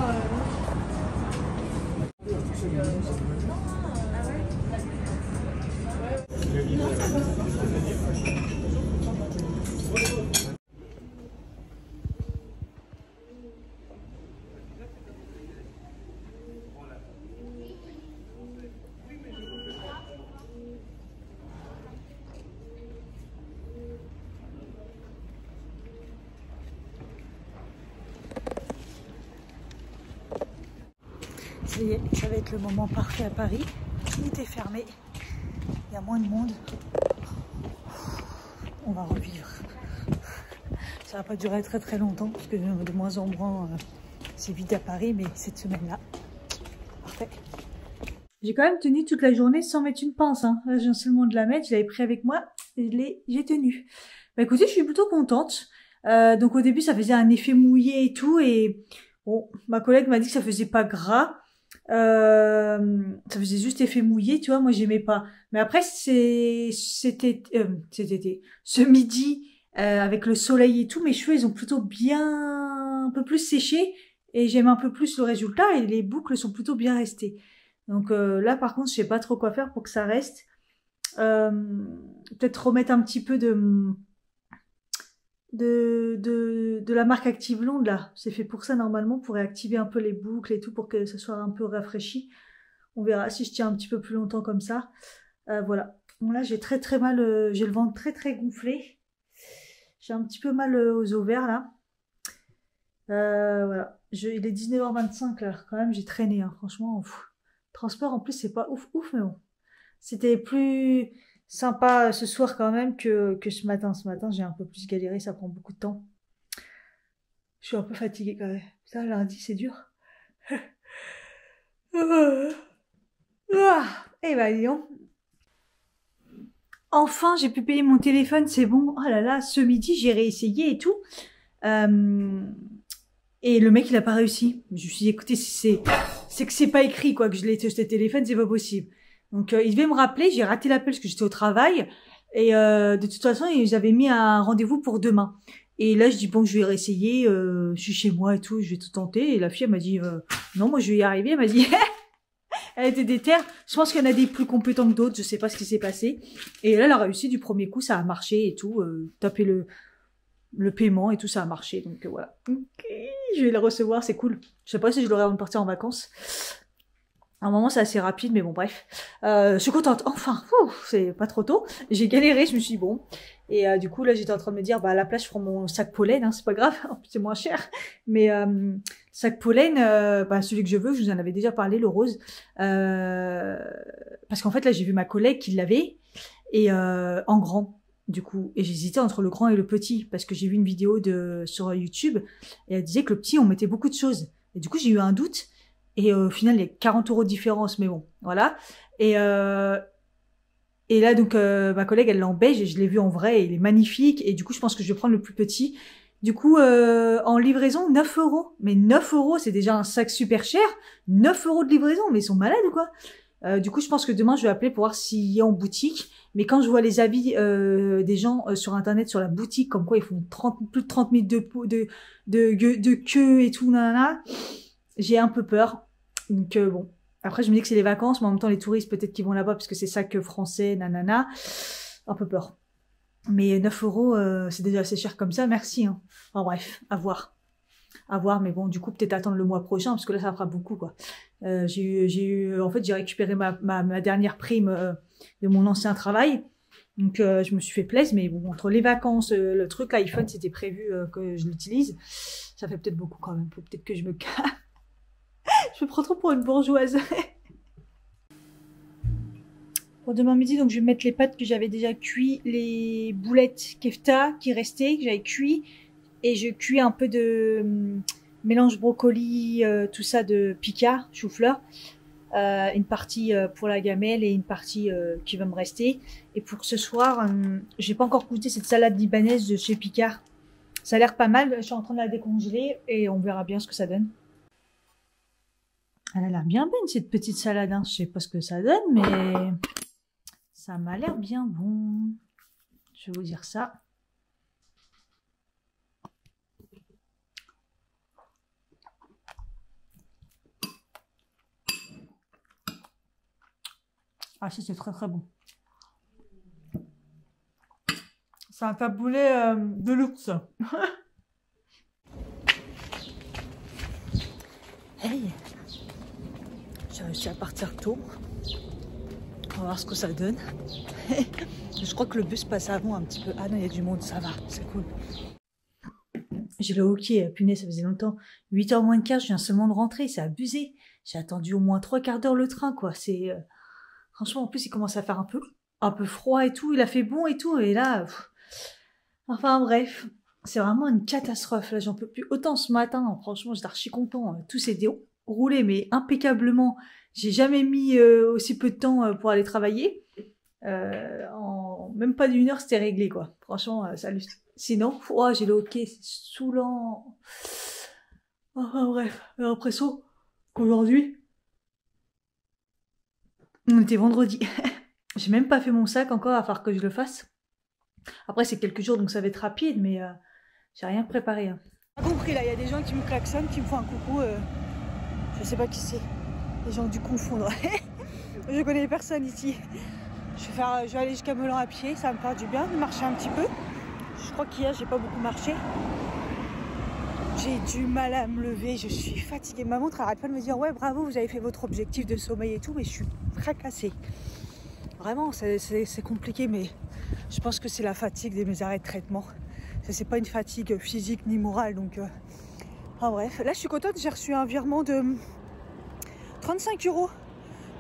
Ça y est, ça va être le moment parfait à Paris. Tout est fermé. Il y a moins de monde. On va revivre. Ça va pas durer très très longtemps parce que de moins en moins c'est vide à Paris, mais cette semaine-là, parfait. J'ai quand même tenu toute la journée sans mettre une pince. Hein. Là, je viens seulement de la mettre. Je l'avais pris avec moi et j'ai tenu. Bah écoutez, je suis plutôt contente. Donc au début, ça faisait un effet mouillé et tout. Et bon, ma collègue m'a dit que ça faisait pas gras. Ça faisait juste effet mouillé, tu vois, moi j'aimais pas. Mais après c'était ce midi avec le soleil et tout, mes cheveux ils ont plutôt bien un peu plus séché et j'aime un peu plus le résultat et les boucles sont plutôt bien restées. Donc là par contre je sais pas trop quoi faire pour que ça reste. Peut-être remettre un petit peu de la marque Active Blonde là, c'est fait pour ça normalement, pour réactiver un peu les boucles et tout, pour que ça soit un peu rafraîchi. On verra si je tiens un petit peu plus longtemps comme ça. Voilà. Bon, là j'ai très très mal, j'ai le ventre très très gonflé. J'ai un petit peu mal aux ovaires là. Voilà. Il est 19h25 là, quand même j'ai traîné, hein, franchement. Transport en plus c'est pas ouf ouf, mais bon. C'était plus sympa ce soir quand même que ce matin. Ce matin, j'ai un peu plus galéré, ça prend beaucoup de temps. Je suis un peu fatiguée quand même. Ça, lundi, c'est dur. Et bah, dis donc. Enfin, j'ai pu payer mon téléphone, c'est bon. Oh là là, ce midi, j'ai réessayé et tout. Et le mec, il a pas réussi. Je me suis dit, écoutez, c'est que c'est pas écrit, quoi, que je l'ai acheté le téléphone, c'est pas possible. Donc, il devait me rappeler, j'ai raté l'appel parce que j'étais au travail. Et de toute façon, ils avaient mis un rendez-vous pour demain. Et là, je dis, bon, je vais réessayer, je suis chez moi et tout, je vais tout tenter. Et la fille, elle m'a dit, non, moi, je vais y arriver. Elle m'a dit, elle était déterre. Je pense qu'il y en a des plus compétents que d'autres, je sais pas ce qui s'est passé. Et là, elle a réussi du premier coup, ça a marché et tout. Taper le paiement et tout, ça a marché. Donc, voilà. Ok, je vais le recevoir, c'est cool. Je sais pas si je l'aurai avant de partir en vacances. À un moment, c'est assez rapide, mais bon, bref. Je suis contente. Enfin, c'est pas trop tôt. J'ai galéré, je me suis dit, bon. Et du coup, là, j'étais en train de me dire, bah, à la place, je prends mon sac pollen, hein, c'est pas grave. En plus, c'est moins cher. Mais sac pollen, bah, celui que je veux, je vous en avais déjà parlé, le rose. Parce qu'en fait, là, j'ai vu ma collègue qui l'avait. Et en grand, du coup. Et j'hésitais entre le grand et le petit. Parce que j'ai vu une vidéo sur YouTube. Et elle disait que le petit, on mettait beaucoup de choses. Et du coup, j'ai eu un doute. Et au final, il y a 40 € de différence, mais bon, voilà. Et Et là, donc, ma collègue, elle l'a en beige et je l'ai vu en vrai et il est magnifique. Et du coup, je pense que je vais prendre le plus petit. Du coup, en livraison, 9 €. Mais 9 €, c'est déjà un sac super cher. 9 € de livraison, mais ils sont malades ou quoi? Du coup, je pense que demain, je vais appeler pour voir s'il y a en boutique. Mais quand je vois les avis des gens sur Internet, sur la boutique, comme quoi ils font plus de 30 minutes de queue et tout, nanana, j'ai un peu peur. Donc bon, après je me dis que c'est les vacances, mais en même temps les touristes peut-être qu'ils vont là-bas parce que c'est sac français, nanana, un peu peur. Mais 9 €, c'est déjà assez cher comme ça, merci. Hein. Enfin bref, à voir. À voir, mais bon, du coup peut-être attendre le mois prochain parce que là ça fera beaucoup quoi. En fait j'ai récupéré ma dernière prime de mon ancien travail. Donc je me suis fait plaisir, mais bon, entre les vacances, le truc, l'iPhone, c'était prévu que je l'utilise. Ça fait peut-être beaucoup quand même. Faut peut-être que je me calme. Je me prends trop pour une bourgeoise. Pour demain midi, donc je vais mettre les pâtes que j'avais déjà cuit, les boulettes kefta qui restaient, que j'avais cuit, et je cuis un peu de mélange brocoli, tout ça de pica, chou-fleur. Une partie pour la gamelle et une partie qui va me rester. Et pour ce soir, j'ai pas encore goûté cette salade libanaise de chez Picard. Ça a l'air pas mal, je suis en train de la décongeler et on verra bien ce que ça donne. Elle a l'air bien bonne cette petite salade, hein. Je sais pas ce que ça donne, mais ça m'a l'air bien bon. Je vais vous dire ça. Ah si, c'est très très bon. C'est un taboulé de luxe. Hey, j'ai réussi à partir tôt. On va voir ce que ça donne. Je crois que le bus passe avant un petit peu. Ah non, il y a du monde, ça va, c'est cool. J'ai le hockey, punaise, ça faisait longtemps. 8 h moins de quart, je viens seulement de rentrer, c'est abusé. J'ai attendu au moins 3/4 d'heure le train, quoi. C'est... Franchement, en plus, il commence à faire un peu froid et tout. Il a fait bon et tout. Et là, enfin bref, c'est vraiment une catastrophe. Là, j'en peux plus. Autant ce matin, franchement, j'étais archi content. Tout s'est déroulé, mais impeccablement. J'ai jamais mis aussi peu de temps pour aller travailler. En même pas d'1 heure, c'était réglé, quoi. Franchement, salut. Sinon, j'ai le hockey, c'est saoulant. Enfin bref, j'ai l'impression qu'aujourd'hui, on était vendredi. J'ai même pas fait mon sac encore, à part que je le fasse. Après, c'est quelques jours, donc ça va être rapide, mais j'ai rien préparé. Hein. J'ai compris, là, il y a des gens qui me klaxonnent, qui me font un coucou. Je sais pas qui c'est. Les gens du confondre. Je connais personne ici. Je vais aller jusqu'à Melun à pied, ça va me faire du bien de marcher un petit peu. Je crois qu'hier, j'ai pas beaucoup marché. J'ai du mal à me lever, je suis fatiguée. Ma montre arrête pas de me dire ouais bravo, vous avez fait votre objectif de sommeil et tout, mais je suis fracassée. Vraiment, c'est compliqué, mais je pense que c'est la fatigue de mes arrêts de traitement. C'est pas une fatigue physique ni morale, donc... Enfin bref, là je suis contente, j'ai reçu un virement de 35 €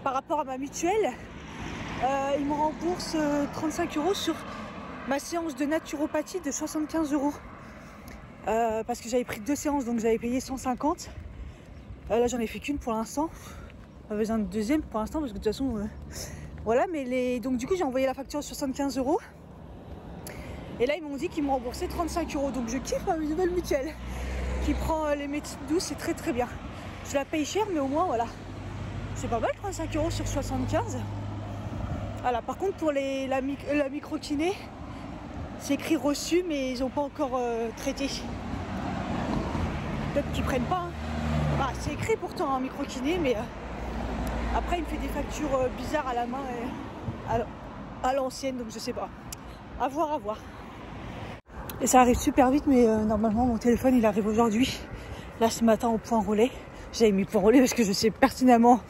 par rapport à ma mutuelle. Ils me remboursent 35 € sur ma séance de naturopathie de 75 €. Parce que j'avais pris 2 séances, donc j'avais payé 150. Là j'en ai fait qu'une pour l'instant. Pas besoin de deuxième pour l'instant parce que de toute façon voilà, mais donc du coup j'ai envoyé la facture de 75 €. Et là ils m'ont dit qu'ils m'ont remboursé 35 €. Donc je kiffe ma nouvelle mutuelle qui prend les médecines douces, c'est très très bien. Je la paye cher, mais au moins voilà, c'est pas mal, 35 € sur 75. Voilà, par contre pour la micro-kiné, c'est écrit reçu, mais ils n'ont pas encore traité. Peut-être qu'ils prennent pas. Hein. Bah, c'est écrit pourtant en micro-kiné, mais après il me fait des factures bizarres à la main et à l'ancienne, donc je sais pas. À voir, à voir. Et ça arrive super vite, mais normalement mon téléphone il arrive aujourd'hui. Là ce matin au point relais. J'avais mis point relais parce que je sais pertinemment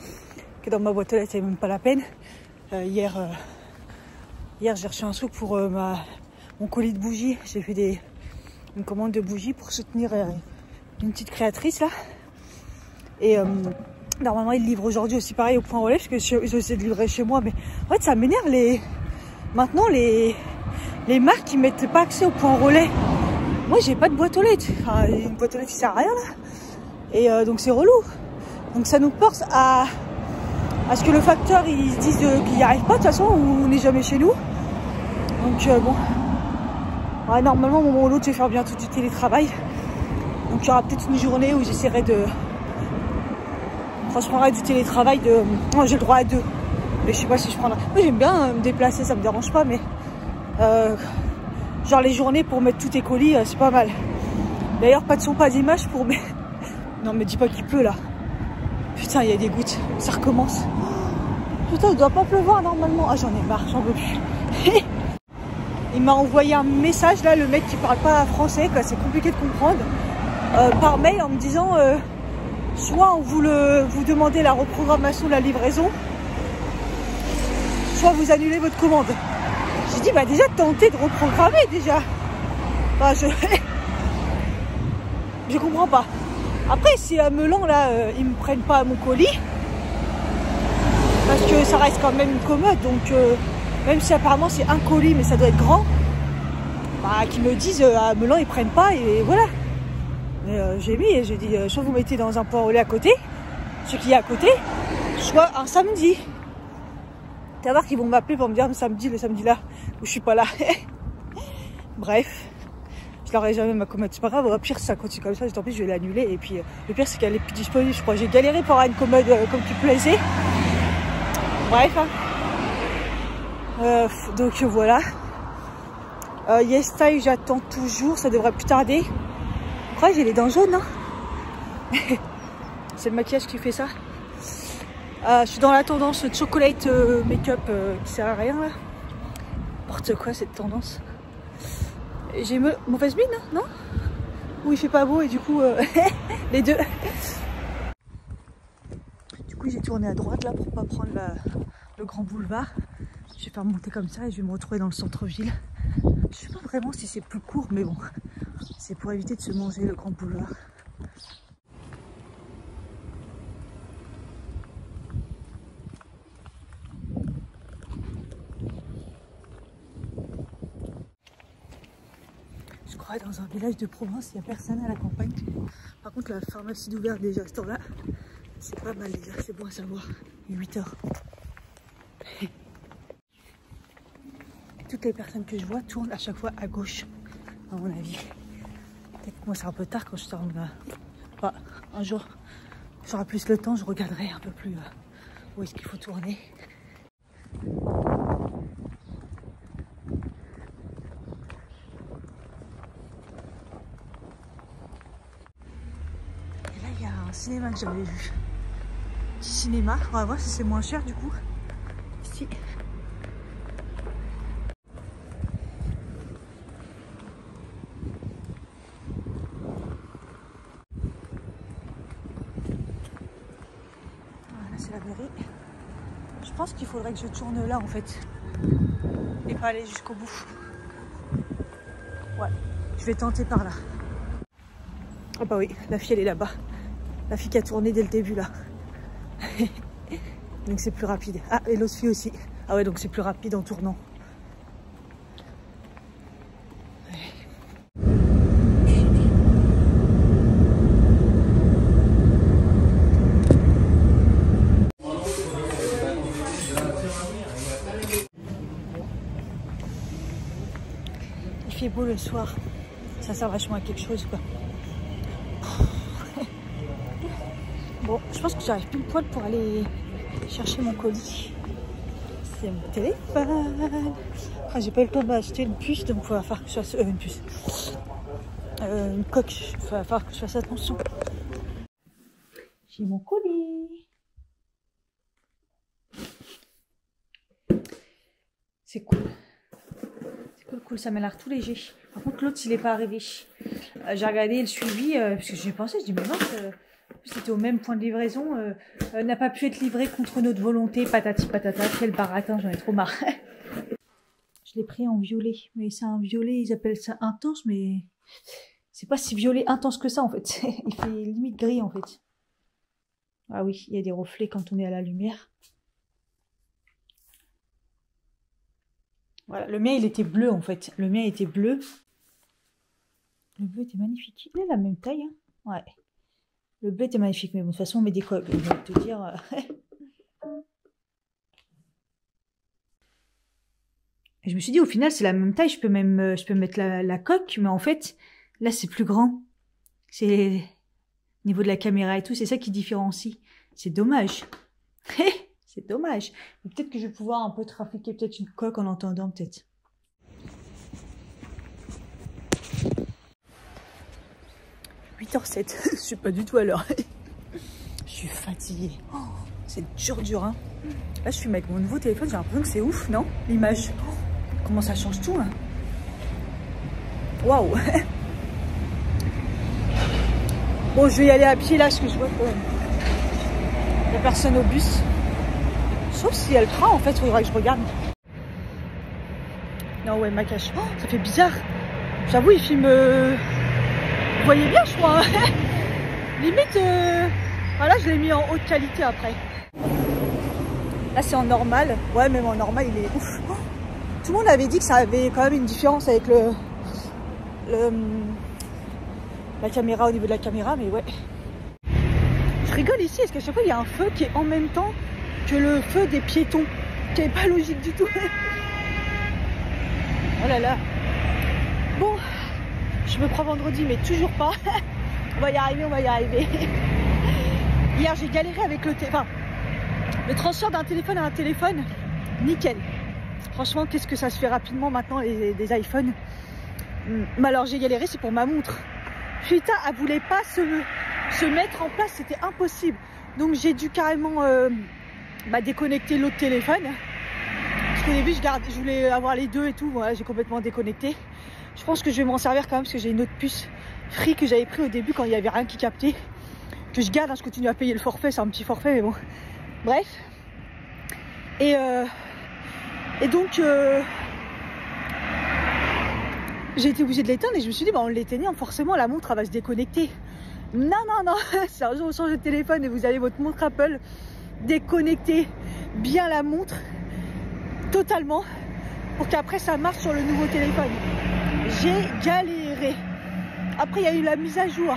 que dans ma boîte aux lettres c'est même pas la peine. Hier j'ai reçu un truc pour mon colis de bougies. J'ai fait une commande de bougies pour soutenir une petite créatrice là. Et normalement il livre aujourd'hui aussi pareil au point relais parce que j'essaie de livrer chez moi, mais en fait ça m'énerve maintenant les marques qui mettent pas accès au point relais. Moi j'ai pas de boîte aux lettres, enfin, une boîte aux lettres qui sert à rien là. Et donc c'est relou. Donc ça nous force à Parce que le facteur, ils se disent qu'il n'y arrive pas de toute façon, ou on n'est jamais chez nous. Donc bon. Ouais, normalement, au moment ou l'autre, je vais faire bientôt du télétravail. Donc il y aura peut-être une journée où j'essaierai de... Enfin, je prendrai du télétravail de... Non, j'ai le droit à 2. Mais je sais pas si je prendrai... Moi, j'aime bien me déplacer, ça me dérange pas, mais... genre les journées pour mettre tous tes colis, c'est pas mal. D'ailleurs, pas de son, pas d'image pour mettre... Non, mais dis pas qu'il pleut, là. Putain, il y a des gouttes. Ça recommence. Putain, il doit pas pleuvoir, normalement. Ah, j'en ai marre, j'en veux plus. Il m'a envoyé un message, là, le mec qui parle pas français, quoi. C'est compliqué de comprendre. Par mail, en me disant... soit on vous demandez la reprogrammation de la livraison, soit vous annulez votre commande. J'ai dit, bah déjà, tentez de reprogrammer, déjà. Enfin, je comprends pas. Après, si à Melan, là, ils me prennent pas mon colis, parce que ça reste quand même une commode, donc même si apparemment c'est un colis, mais ça doit être grand, bah, qu'ils me disent à Melan, ils prennent pas, et voilà. Mais j'ai mis, et j'ai dit, soit vous mettez dans un point relais à côté, ce qui est à côté, soit un samedi. Tu vas voir qu'ils vont m'appeler pour me dire le samedi là, où je suis pas là. Bref. Je leur ai jamais ma commode, c'est pas grave, au pire ça continue comme ça, tant pis je vais l'annuler et puis le pire c'est qu'elle est plus disponible, je crois. J'ai galéré pour avoir une commode comme qui plaisait. Bref, hein. Donc voilà. YesStyle j'attends toujours, ça devrait plus tarder. Je crois que j'ai les dents jaunes, hein. C'est le maquillage qui fait ça. Je suis dans la tendance chocolate make-up qui sert à rien là. N'importe quoi cette tendance. J'ai mauvaise mine, non? Ou il fait pas beau et du coup, les deux. Du coup, j'ai tourné à droite là pour pas prendre le grand boulevard. Je vais faire monter comme ça et je vais me retrouver dans le centre-ville. Je sais pas vraiment si c'est plus court, mais bon, c'est pour éviter de se manger le grand boulevard. Je crois dans un village de Provence, il n'y a personne à la campagne. Par contre, la pharmacie d'ouvert déjà à ce temps-là, c'est pas mal déjà, c'est bon à savoir. Il est 8 h. Toutes les personnes que je vois tournent à chaque fois à gauche, à mon avis. Peut-être que moi c'est un peu tard quand je tourne. Enfin, un jour, j'aurai plus le temps, je regarderai un peu plus où est-ce qu'il faut tourner. Cinéma que j'avais vu. Petit cinéma, on va voir si c'est moins cher du coup. Ici. Voilà, c'est la mairie. Je pense qu'il faudrait que je tourne là en fait. Et pas aller jusqu'au bout. Ouais, je vais tenter par là. Ah bah oui, la fille elle est là-bas. La fille qui a tourné dès le début là. Donc c'est plus rapide. Ah, et l'autre fille aussi. Ah ouais, donc c'est plus rapide en tournant. Il fait beau le soir. Ça sert vachement à quelque chose quoi. Bon, je pense que j'arrive pile poil pour aller chercher mon colis. C'est mon téléphone. Ah, j'ai pas eu le temps d'acheter une puce, donc il va falloir que je fasse une puce. Une coque, il va falloir que je fasse attention. J'ai mon colis. C'est cool. C'est cool, ça m'a l'air tout léger. Par contre, l'autre, il n'est pas arrivé. J'ai regardé le suivi, parce que j'ai pensé, je dis, mais mince, c'était au même point de livraison, n'a pas pu être livré contre notre volonté, patati patata, quel baratin, j'en ai trop marre. Je l'ai pris en violet, mais c'est un violet, ils appellent ça intense, mais c'est pas si violet intense que ça en fait. Il fait limite gris en fait. Ah oui, il y a des reflets quand on est à la lumière. Voilà, le mien il était bleu en fait. Le mien était bleu. Le bleu était magnifique. Il est la même taille, hein. Ouais. Le bleu était magnifique, mais bon, de toute façon on met des coques. Je vais te dire. Et je me suis dit, au final, c'est la même taille, je peux mettre la coque, mais en fait, là, c'est plus grand. C'est au niveau de la caméra et tout, c'est ça qui différencie. C'est dommage. C'est dommage. Peut-être que je vais pouvoir un peu trafiquer peut-être une coque en entendant, peut-être. « 8h07 », je suis pas du tout à l'heure. Je suis fatiguée. Oh, c'est dur, hein. Là, je filme avec mon nouveau téléphone, j'ai l'impression que c'est ouf, non? L'image. Oh, comment ça change tout, hein. Waouh. Bon, je vais y aller à pied là, parce que je vois qu'il n'y a personne au bus. Sauf s'il y a le train, en fait, il faudra que je regarde. Non, ouais, ma cache. Oh, ça fait bizarre. J'avoue, il filme... Vous voyez bien, je crois. Hein. Limite... Voilà, je l'ai mis en haute qualité après. Là, c'est en normal. Ouais, même en normal, il est ouf. Oh, tout le monde avait dit que ça avait quand même une différence avec la caméra, au niveau de la caméra, mais ouais. Je rigole ici, parce qu'à chaque fois, il y a un feu qui est en même temps que le feu des piétons, qui n'est pas logique du tout. Oh là là. Bon, je me prends vendredi, mais toujours pas. On va y arriver, on va y arriver. Hier, j'ai galéré avec le transfert d'un téléphone à un téléphone. Nickel. Franchement, qu'est-ce que ça se fait rapidement maintenant, des iPhones. Mais alors, j'ai galéré, c'est pour ma montre. Putain, elle voulait pas se mettre en place, c'était impossible. Donc, j'ai dû carrément déconnecter l'autre téléphone. Parce qu'au début, je voulais avoir les deux et tout. Voilà, j'ai complètement déconnecté. Je pense que je vais m'en servir quand même, parce que j'ai une autre puce Free que j'avais pris au début quand il n'y avait rien qui captait. Que je garde, hein, je continue à payer le forfait, c'est un petit forfait, mais bon. Bref. Et donc, j'ai été obligée de l'éteindre et je me suis dit, en l'éteignant, forcément, la montre, elle va se déconnecter. Non, c'est un jour où vous changez de téléphone et vous avez votre montre Apple, déconnectez bien la montre totalement pour qu'après ça marche sur le nouveau téléphone. J'ai galéré. Après, il y a eu la mise à jour.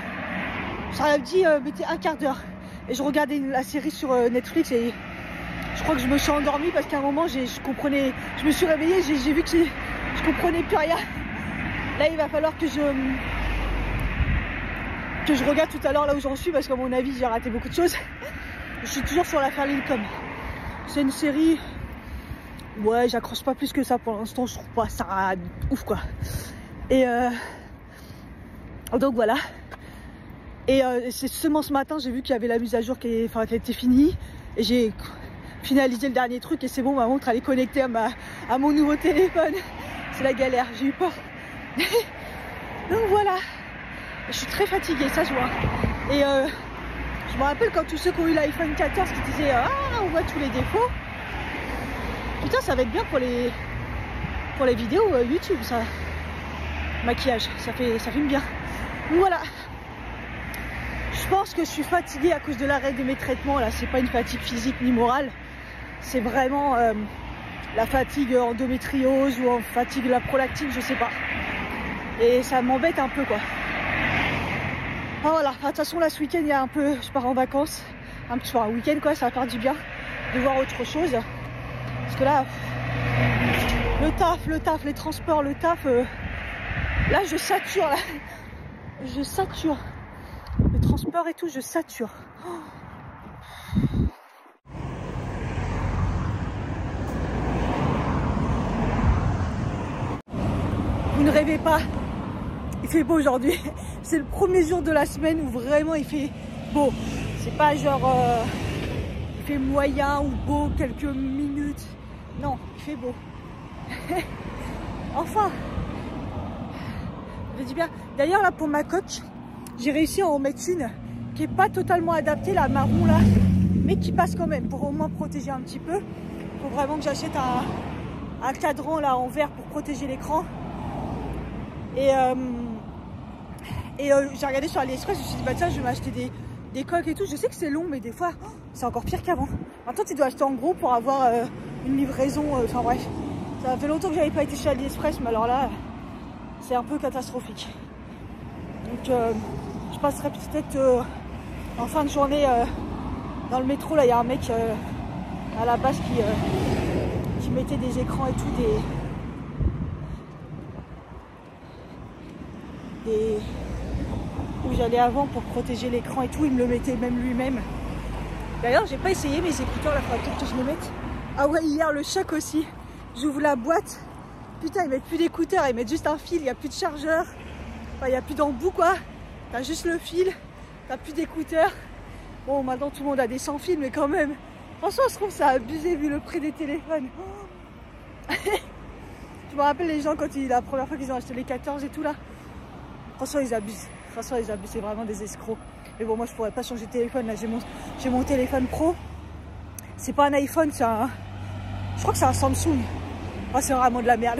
Ça a dit mettez un quart d'heure. Et je regardais la série sur Netflix et je crois que je me suis endormie parce qu'à un moment je me suis réveillée, j'ai vu que je comprenais plus rien. Là, il va falloir que je regarde tout à l'heure là où j'en suis parce qu'à mon avis j'ai raté beaucoup de choses. Je suis toujours sur l'affaire Lincoln. C'est une série, ouais, j'accroche pas plus que ça pour l'instant, je trouve pas ça ouf quoi. Et donc voilà. Et c'est seulement ce matin j'ai vu qu'il y avait la mise à jour qui était finie et j'ai finalisé le dernier truc et c'est bon, ma montre elle est connectée à mon nouveau téléphone. C'est la galère, j'ai eu peur. Donc voilà, je suis très fatiguée, ça se voit. Et je me rappelle quand tous ceux qui ont eu l'iPhone 14 qui disaient ah, on voit tous les défauts. Putain, ça va être bien pour les vidéos YouTube, ça. Maquillage, ça filme bien. Donc voilà. Je pense que je suis fatiguée à cause de l'arrêt de mes traitements. Là, c'est pas une fatigue physique ni morale. C'est vraiment la fatigue endométriose ou en fatigue la prolactine, je sais pas. Et ça m'embête un peu quoi. Ah, voilà, de toute façon là ce week-end il y a un peu, je pars en vacances, un week-end quoi, ça va faire du bien de voir autre chose. Parce que là, le taf, les transports, le taf, là je sature là. Je sature. Les transports et tout, je sature. Oh. Vous ne rêvez pas, il fait beau aujourd'hui. C'est le premier jour de la semaine où vraiment il fait beau. C'est pas genre il fait moyen ou beau quelques minutes. Non, il fait beau. Enfin, je dis bien. D'ailleurs là pour ma coque, j'ai réussi à en mettre une qui est pas totalement adaptée, la marron là, mais qui passe quand même pour au moins protéger un petit peu. Faut vraiment que j'achète un cadran là en verre pour protéger l'écran. Et j'ai regardé sur AliExpress, je me suis dit bah tiens je vais m'acheter des coques et tout. Je sais que c'est long mais des fois c'est encore pire qu'avant. Maintenant tu dois acheter en gros pour avoir une livraison, enfin bref. Ça fait longtemps que j'avais pas été chez AliExpress mais alors là c'est un peu catastrophique. Donc je passerai peut-être en fin de journée dans le métro. Là il y a un mec à la base qui mettait des écrans et tout, où j'allais avant pour protéger l'écran et tout, il me le mettait même lui-même. D'ailleurs, j'ai pas essayé mes écouteurs, là, faudra peut-être que je les mette. Ah ouais, hier, le choc aussi. J'ouvre la boîte. Putain, ils mettent plus d'écouteurs, ils mettent juste un fil, il n'y a plus de chargeur. Enfin, il n'y a plus d'embout, quoi. T'as juste le fil, t'as plus d'écouteurs. Bon, maintenant, tout le monde a des sans fil, mais quand même. Franchement, je trouve ça abusé vu le prix des téléphones. Oh. Je me rappelle les gens quand la première fois qu'ils ont acheté les 14 et tout, là. Franchement, ils abusent. Franchement, ils abusent, c'est vraiment des escrocs. Mais bon, moi, je pourrais pas changer de téléphone. Là, j'ai mon téléphone pro. C'est pas un iPhone, c'est un... Je crois que c'est un Samsung. Oh, c'est vraiment de la merde.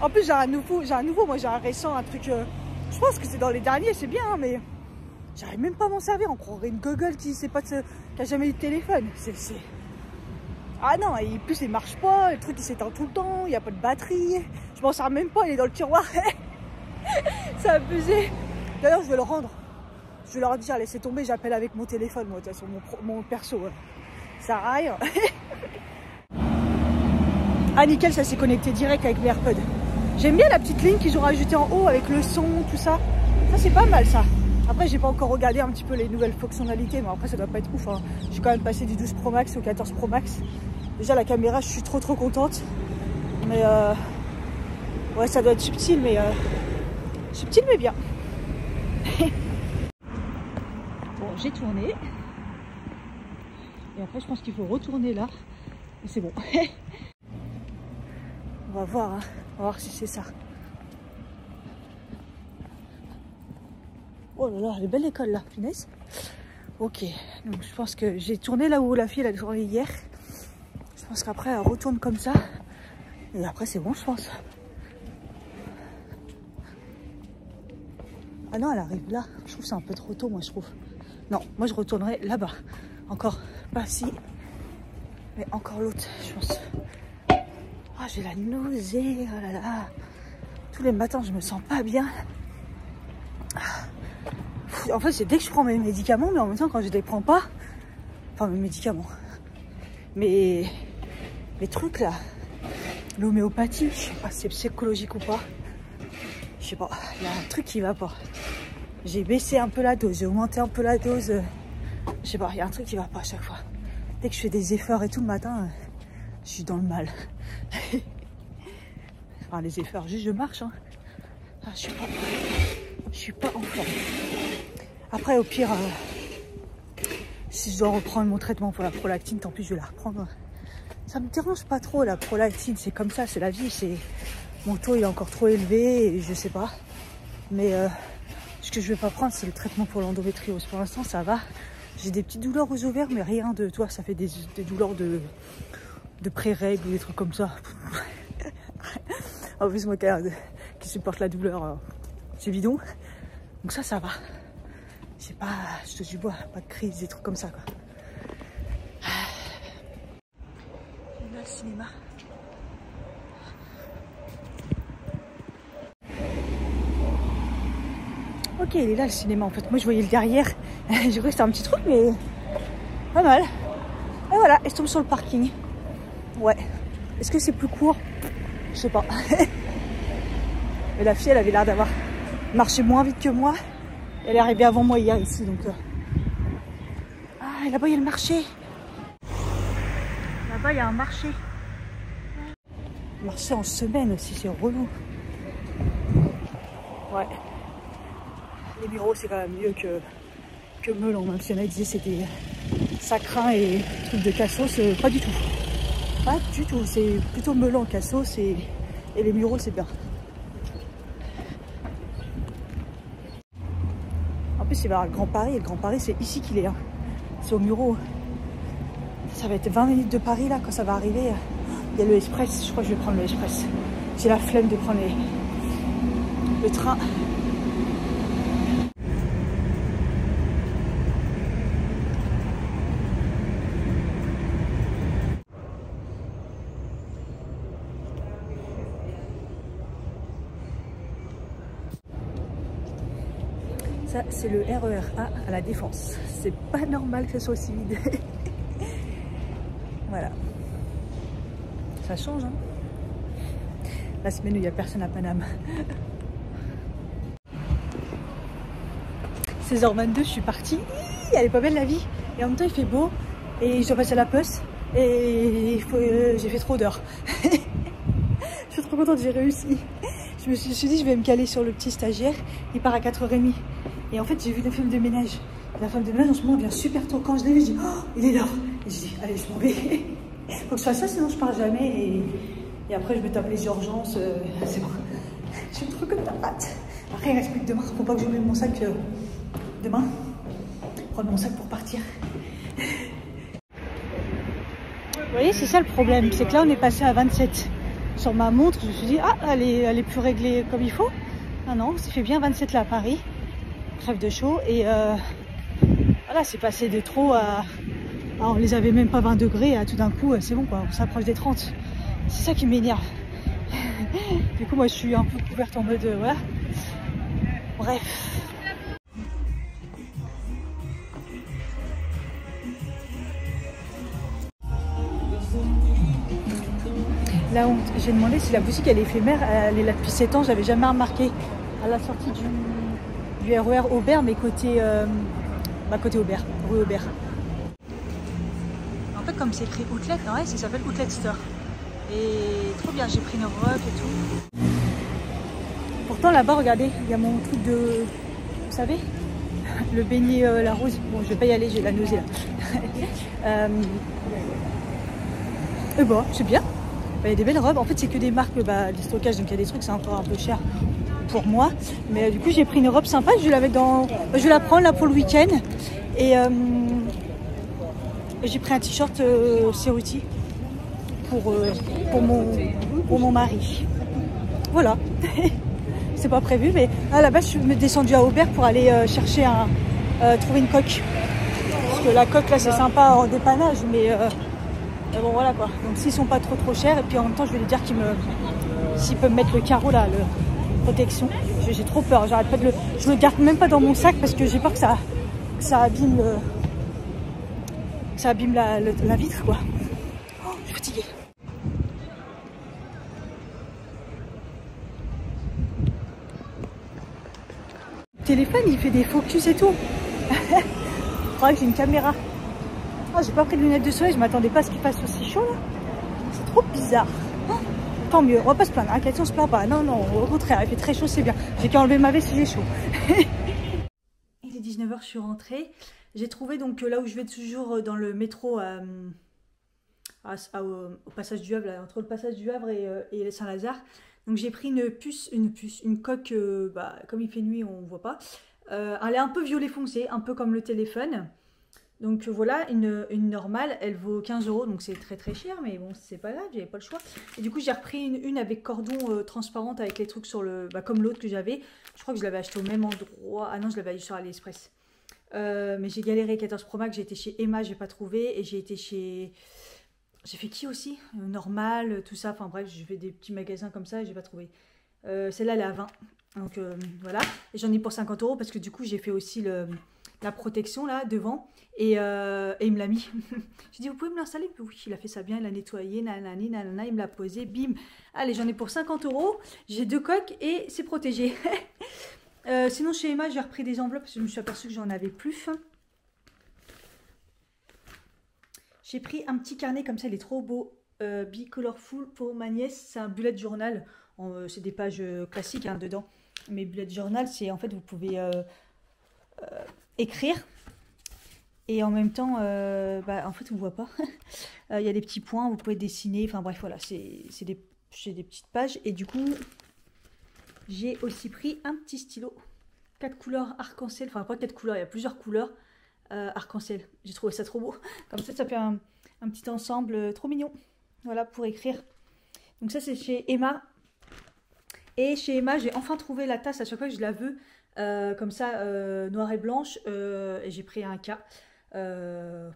En plus, j'ai un nouveau, moi, j'ai un récent, un truc... je pense que c'est dans les derniers, c'est bien, hein, mais... J'arrive même pas à m'en servir. On croirait une gogole qui sait pas qui a jamais eu de téléphone. Ah non, et en plus, il marche pas. Le truc, il s'éteint tout le temps. Il n'y a pas de batterie. Je m'en sers même pas, il est dans le tiroir. C'est abusé. D'ailleurs, je vais le rendre. Je vais leur dire, laissez tomber, j'appelle avec mon téléphone, moi, de toute façon, mon perso. Ça sert à rien. Ah, nickel, ça s'est connecté direct avec mes AirPods. J'aime bien la petite ligne qu'ils ont rajoutée en haut avec le son, tout ça. Ça, c'est pas mal, ça. Après, j'ai pas encore regardé un petit peu les nouvelles fonctionnalités, mais après, ça doit pas être ouf. Hein. J'ai quand même passé du 12 Pro Max au 14 Pro Max. Déjà, la caméra, je suis trop contente. Mais ouais, ça doit être subtil, mais bien. Bon, j'ai tourné. Et après, je pense qu'il faut retourner là. Et c'est bon. On va voir, hein. On va voir si c'est ça. Oh là là, elle est belle l'école là, punaise. Ok, donc je pense que j'ai tourné là où la fille elle a tourné hier. Je pense qu'après elle retourne comme ça. Et après c'est bon, je pense. Ah non, elle arrive là. Je trouve que c'est un peu trop tôt, moi je trouve. Non, moi je retournerai là-bas. Encore pas ici, mais encore l'autre, je pense. Ah, j'ai la nausée, oh là là. Tous les matins, je me sens pas bien. En fait, c'est dès que je prends mes médicaments, mais en même temps, quand je les prends pas, enfin mes médicaments, mais les trucs là, l'homéopathie, je sais pas si c'est psychologique ou pas, je sais pas, il y a un truc qui va pas. J'ai baissé un peu la dose, j'ai augmenté un peu la dose, je sais pas, il y a un truc qui va pas à chaque fois. Dès que je fais des efforts et tout le matin, je suis dans le mal. Enfin, les efforts, juste je marche, hein. Ah, je suis pas en forme. Après, au pire, si je dois reprendre mon traitement pour la prolactine, tant pis, je vais la reprendre. Ça me dérange pas trop, la prolactine, c'est comme ça, c'est la vie. Mon taux, il est encore trop élevé, et je sais pas. Mais ce que je vais pas prendre, c'est le traitement pour l'endométriose. Pour l'instant, ça va. J'ai des petites douleurs aux ovaires, mais rien de... Toi, ça fait des douleurs de pré-règles ou des trucs comme ça. En plus, moi qui supporte la douleur, c'est bidon. Donc ça va. J'ai pas, je te dis bois, pas de crise, des trucs comme ça, quoi. Et là, le cinéma. Ok, il est là le cinéma en fait. Moi je voyais le derrière. J'ai cru que c'était un petit truc, mais pas mal. Et voilà, et je tombe sur le parking. Ouais. Est-ce que c'est plus court? Je sais pas. Mais la fille, elle avait l'air d'avoir marché moins vite que moi. Elle est arrivée avant moi hier ici, donc... Ah, et là-bas, il y a le marché. Là-bas, il y a un marché. Marché en semaine aussi, c'est relou. Ouais. Les bureaux, c'est quand même mieux que Melon. Même si on a dit c'était ça craint et trucs de Cassos, pas du tout. Pas du tout. C'est plutôt Melon, Cassos et les bureaux, c'est bien. En plus, c'est vers le Grand Paris. Et le Grand Paris, c'est ici qu'il est. Hein. C'est au Muro. Ça va être 20 minutes de Paris là quand ça va arriver. Il y a le Express. Je crois que je vais prendre le Express. J'ai la flemme de prendre le train. Ça, c'est le RER A à la Défense. C'est pas normal que ce soit aussi vide. Voilà. Ça change, hein. La semaine où il n'y a personne à Paname. 16h22, je suis partie. Elle est pas belle la vie. Et en même temps, il fait beau. Et je dois passer à la poste. Et j'ai fait trop d'heures. Je suis trop contente, j'ai réussi. Je me suis dit, je vais me caler sur le petit stagiaire. Il part à 4h30. Et en fait, j'ai vu la femme de ménage. La femme de ménage, en ce moment, vient super tôt. Quand je l'ai vu, je dis, oh, il est l'heure. Et je dis, allez, je m'en vais. Faut que je fasse ça, sinon je pars jamais. Et après, je vais taper les urgences. C'est bon. Je suis trop contente. Après, il reste plus que demain. Faut pas que j'oublie mon sac demain. Prendre mon sac pour partir. Vous voyez, c'est ça le problème. C'est que là, on est passé à 27. Sur ma montre, je me suis dit, ah, elle est plus réglée comme il faut. Ah non, ça fait bien 27 là à Paris. Crève de chaud. Et voilà, c'est passé de trop à... Alors, on les avait même pas 20 degrés. À tout d'un coup, c'est bon quoi, on s'approche des 30. C'est ça qui m'énerve. Du coup, moi, je suis un peu couverte en mode... voilà. Bref. Là, j'ai demandé si la boutique elle est éphémère, elle est là depuis 7 ans, j'avais jamais remarqué. À la sortie du RER Aubert, mais côté Aubert, rue Aubert. En fait, comme c'est écrit Outlet, ouais, ça s'appelle Outlet Store. Et trop bien, j'ai pris une robe et tout. Pourtant là-bas, regardez, il y a mon truc de... Vous savez, le beignet la rose. Bon, je vais pas y aller, j'ai la nausée là. Et bon, c'est bien. Il y a des belles robes. En fait, c'est que des marques, des stockages, donc il y a des trucs, c'est encore un peu cher pour moi. Mais du coup, j'ai pris une robe sympa. Je vais je vais la prendre là pour le week-end. Et j'ai pris un t-shirt Ceruti pour mon mari. Voilà. C'est pas prévu, mais à la base, je suis descendue à Aubert pour aller chercher trouver une coque. Parce que la coque là, c'est sympa en dépannage, mais bon voilà quoi, donc s'ils sont pas trop chers, et puis en même temps je vais lui dire s'ils peuvent mettre le carreau là, le protection. J'ai trop peur, j'arrête pas je le garde même pas dans mon sac parce que j'ai peur que ça abîme la vitre quoi. Oh, je suis fatiguée. Le téléphone il fait des focus et tout. Je crois que j'ai une caméra. Oh, j'ai pas pris de lunettes de soleil, je m'attendais pas à ce qu'il fasse aussi chaud là. C'est trop bizarre. Oh, tant mieux, on va pas se plaindre. Question, on se plaint pas. Non, non, au contraire, il fait très chaud, c'est bien. J'ai qu'à enlever ma veste si j'ai chaud. Il est 19h, je suis rentrée. J'ai trouvé donc là où je vais toujours dans le métro au passage du Havre, là, entre le passage du Havre et Saint-Lazare. Donc j'ai pris une coque, comme il fait nuit, on voit pas. Elle est un peu violet foncé, un peu comme le téléphone. Donc voilà, une normale, elle vaut 15 €, donc c'est très cher, mais bon, c'est pas grave, j'avais pas le choix. Et du coup, j'ai repris une avec cordon transparente avec les trucs sur le... comme l'autre que j'avais. Je crois que je l'avais acheté au même endroit. Ah non, je l'avais acheté sur AliExpress. Mais j'ai galéré, 14 Pro Max, j'ai été chez Emma, j'ai pas trouvé. Et j'ai été chez... J'ai fait qui aussi Normal, tout ça, enfin bref, j'ai fait des petits magasins comme ça et j'ai pas trouvé. Celle-là, elle est à 20. Donc voilà, et j'en ai pour 50 € parce que du coup, j'ai fait aussi la protection là devant et il me l'a mis. J'ai dit vous pouvez me l'installer? Oui, il a fait ça bien, il a nettoyé, nanani, nanana, il me l'a posé, bim. Allez, j'en ai pour 50 €, j'ai 2 coques et c'est protégé. Sinon chez Emma j'ai repris des enveloppes parce que je me suis aperçue que j'en avais plus. J'ai pris un petit carnet comme ça, il est trop beau, Be Colorful pour ma nièce, c'est un bullet journal, c'est des pages classiques hein, dedans. Mais bullet journal, c'est en fait vous pouvez écrire et en même temps en fait on voit pas. Il y a des petits points, vous pouvez dessiner, enfin bref voilà, c'est des petites pages. Et du coup j'ai aussi pris un petit stylo 4 couleurs arc-en-ciel, enfin pas 4 couleurs, il y a plusieurs couleurs arc-en-ciel. J'ai trouvé ça trop beau, comme ça fait un petit ensemble trop mignon, voilà, pour écrire. Donc ça c'est chez Emma. Et chez Emma, j'ai enfin trouvé la tasse à chaque fois que je la veux, comme ça, noire et blanche. Et j'ai pris un K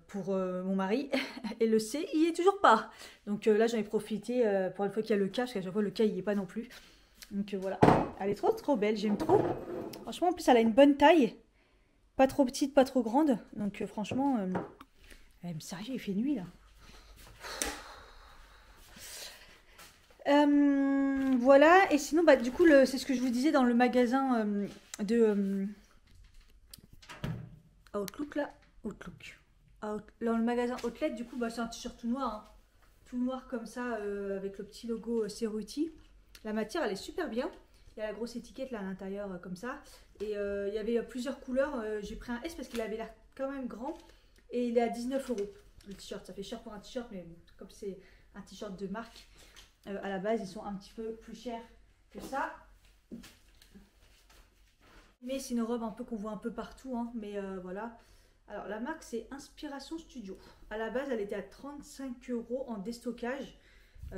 pour mon mari. Et le C, il n'y est toujours pas. Donc là, j'en ai profité pour une fois qu'il y a le K, parce qu'à chaque fois, le K, il n'y est pas non plus. Donc voilà, elle est trop belle, j'aime trop. Franchement, en plus, elle a une bonne taille. Pas trop petite, pas trop grande. Donc franchement, sérieux, il fait nuit là. Voilà, et sinon du coup c'est ce que je vous disais dans le magasin Outlook là. Outlook. Dans le magasin Outlet, du coup, bah, c'est un t-shirt tout noir. Hein. Tout noir comme ça, avec le petit logo Cerruti. La matière, elle est super bien. Il y a la grosse étiquette là à l'intérieur, comme ça. Et il y avait plusieurs couleurs. J'ai pris un S parce qu'il avait l'air quand même grand. Et il est à 19 € le t-shirt. Ça fait cher pour un t-shirt, mais bon, comme c'est un t-shirt de marque, à la base, ils sont un petit peu plus chers que ça. Mais c'est une robe un peu qu'on voit un peu partout, hein, mais voilà. Alors la marque c'est Inspiration Studio. À la base elle était à 35 € en déstockage.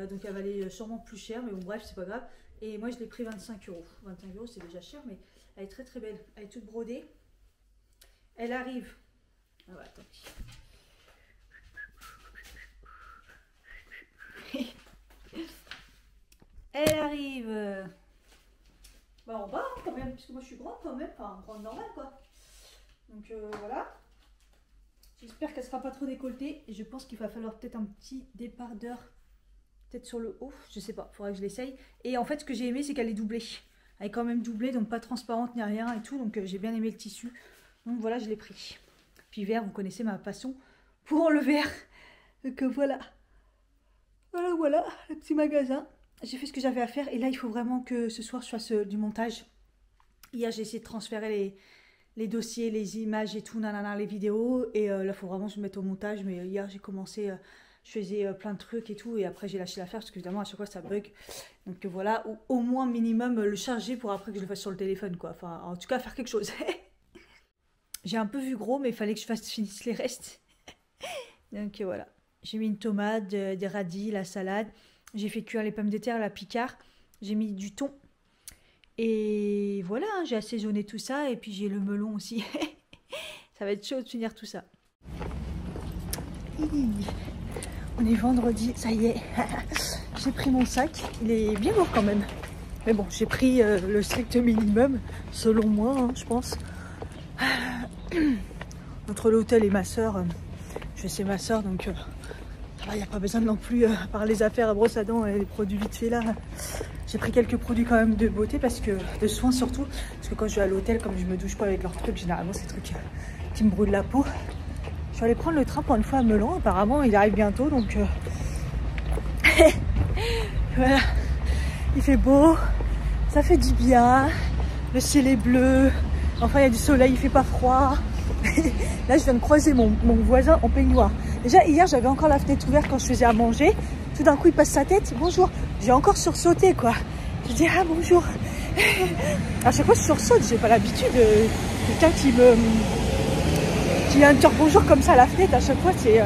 Donc elle valait sûrement plus cher, mais bon bref c'est pas grave. Et moi je l'ai pris 25 €. 25 € c'est déjà cher, mais elle est très très belle. Elle est toute brodée. Elle arrive. Ah ouais, attends. Elle arrive. Bah en bas hein, quand même, puisque moi je suis grande quand même, enfin grande normale quoi. Donc voilà. J'espère qu'elle sera pas trop décolletée. Et je pense qu'il va falloir peut-être un petit débardeur. Peut-être sur le haut, je sais pas, faudrait que je l'essaye. Et en fait ce que j'ai aimé c'est qu'elle est doublée. Elle est quand même doublée, donc pas transparente ni rien et tout. Donc j'ai bien aimé le tissu. Donc voilà, je l'ai pris. Puis vert, vous connaissez ma passion pour le vert. Donc voilà. Voilà, le petit magasin. J'ai fait ce que j'avais à faire et là il faut vraiment que ce soir je fasse du montage. Hier j'ai essayé de transférer les dossiers, les images et tout, nanana, les vidéos. Et là il faut vraiment que je me mette au montage. Mais hier j'ai commencé, je faisais plein de trucs et tout. Et après j'ai lâché l'affaire parce que évidemment à chaque fois ça bug. Donc voilà, ou au moins minimum le charger pour après que je le fasse sur le téléphone quoi. Enfin en tout cas faire quelque chose. J'ai un peu vu gros mais il fallait que je finisse les restes. Donc voilà, j'ai mis une tomate, des radis, la salade. J'ai fait cuire les pommes de terre, la picard. J'ai mis du thon. Et voilà, hein, j'ai assaisonné tout ça. Et puis j'ai le melon aussi. Ça va être chaud de finir tout ça. On est vendredi, ça y est. J'ai pris mon sac. Il est bien lourd quand même. Mais bon, j'ai pris le strict minimum, selon moi, hein, je pense. Entre l'hôtel et ma soeur, je sais ma soeur, donc... il n'y a pas besoin non plus, par les affaires à brosse à dents et les produits vite fait là. J'ai pris quelques produits quand même de beauté, parce que de soins surtout. Parce que quand je vais à l'hôtel, comme je me douche pas avec leurs trucs, généralement c'est des trucs qui me brûlent la peau. Je vais aller prendre le train pour une fois à Melan. Apparemment il arrive bientôt, donc voilà. Il fait beau, ça fait du bien. Le ciel est bleu. Enfin il y a du soleil, il fait pas froid. Là je viens de croiser mon voisin en peignoir. Déjà hier j'avais encore la fenêtre ouverte quand je faisais à manger. Tout d'un coup il passe sa tête, bonjour. J'ai encore sursauté quoi. Je dis ah bonjour. À chaque fois je sursaute, j'ai pas l'habitude de quelqu'un qui vient me dire bonjour comme ça à la fenêtre. À chaque fois c'est...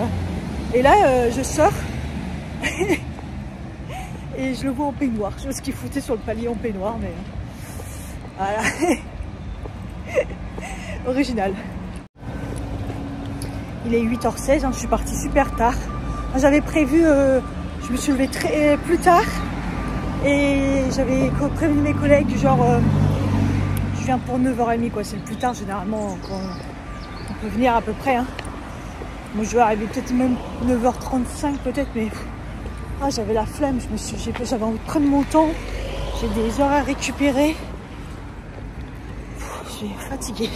Et là je sors et je le vois en peignoir. Je sais ce qu'il foutait sur le palier en peignoir, mais voilà. Original. Il est 8h16, hein, je suis partie super tard. J'avais prévu, je me suis levée plus tard. Et j'avais prévenu mes collègues, genre, je viens pour 9h30, quoi. C'est le plus tard, généralement, quand on peut venir à peu près. Hein. Moi, je vais arriver peut-être même 9h35, peut-être, mais j'avais la flemme. J'avais envie de prendre mon temps. J'ai des heures à récupérer. Je suis fatiguée.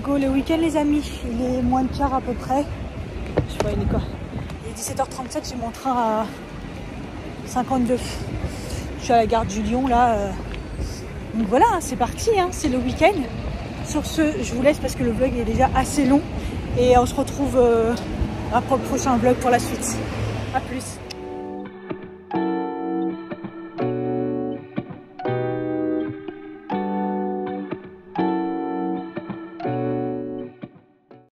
Go le week-end les amis, il est moins de quart à peu près. Je sais pas, il est quoi? Il est 17h37, j'ai mon train à 52. Je suis à la gare du Lyon là. Donc voilà, c'est parti, hein, c'est le week-end. Sur ce, je vous laisse parce que le vlog est déjà assez long. Et on se retrouve pour le prochain vlog pour la suite. A plus.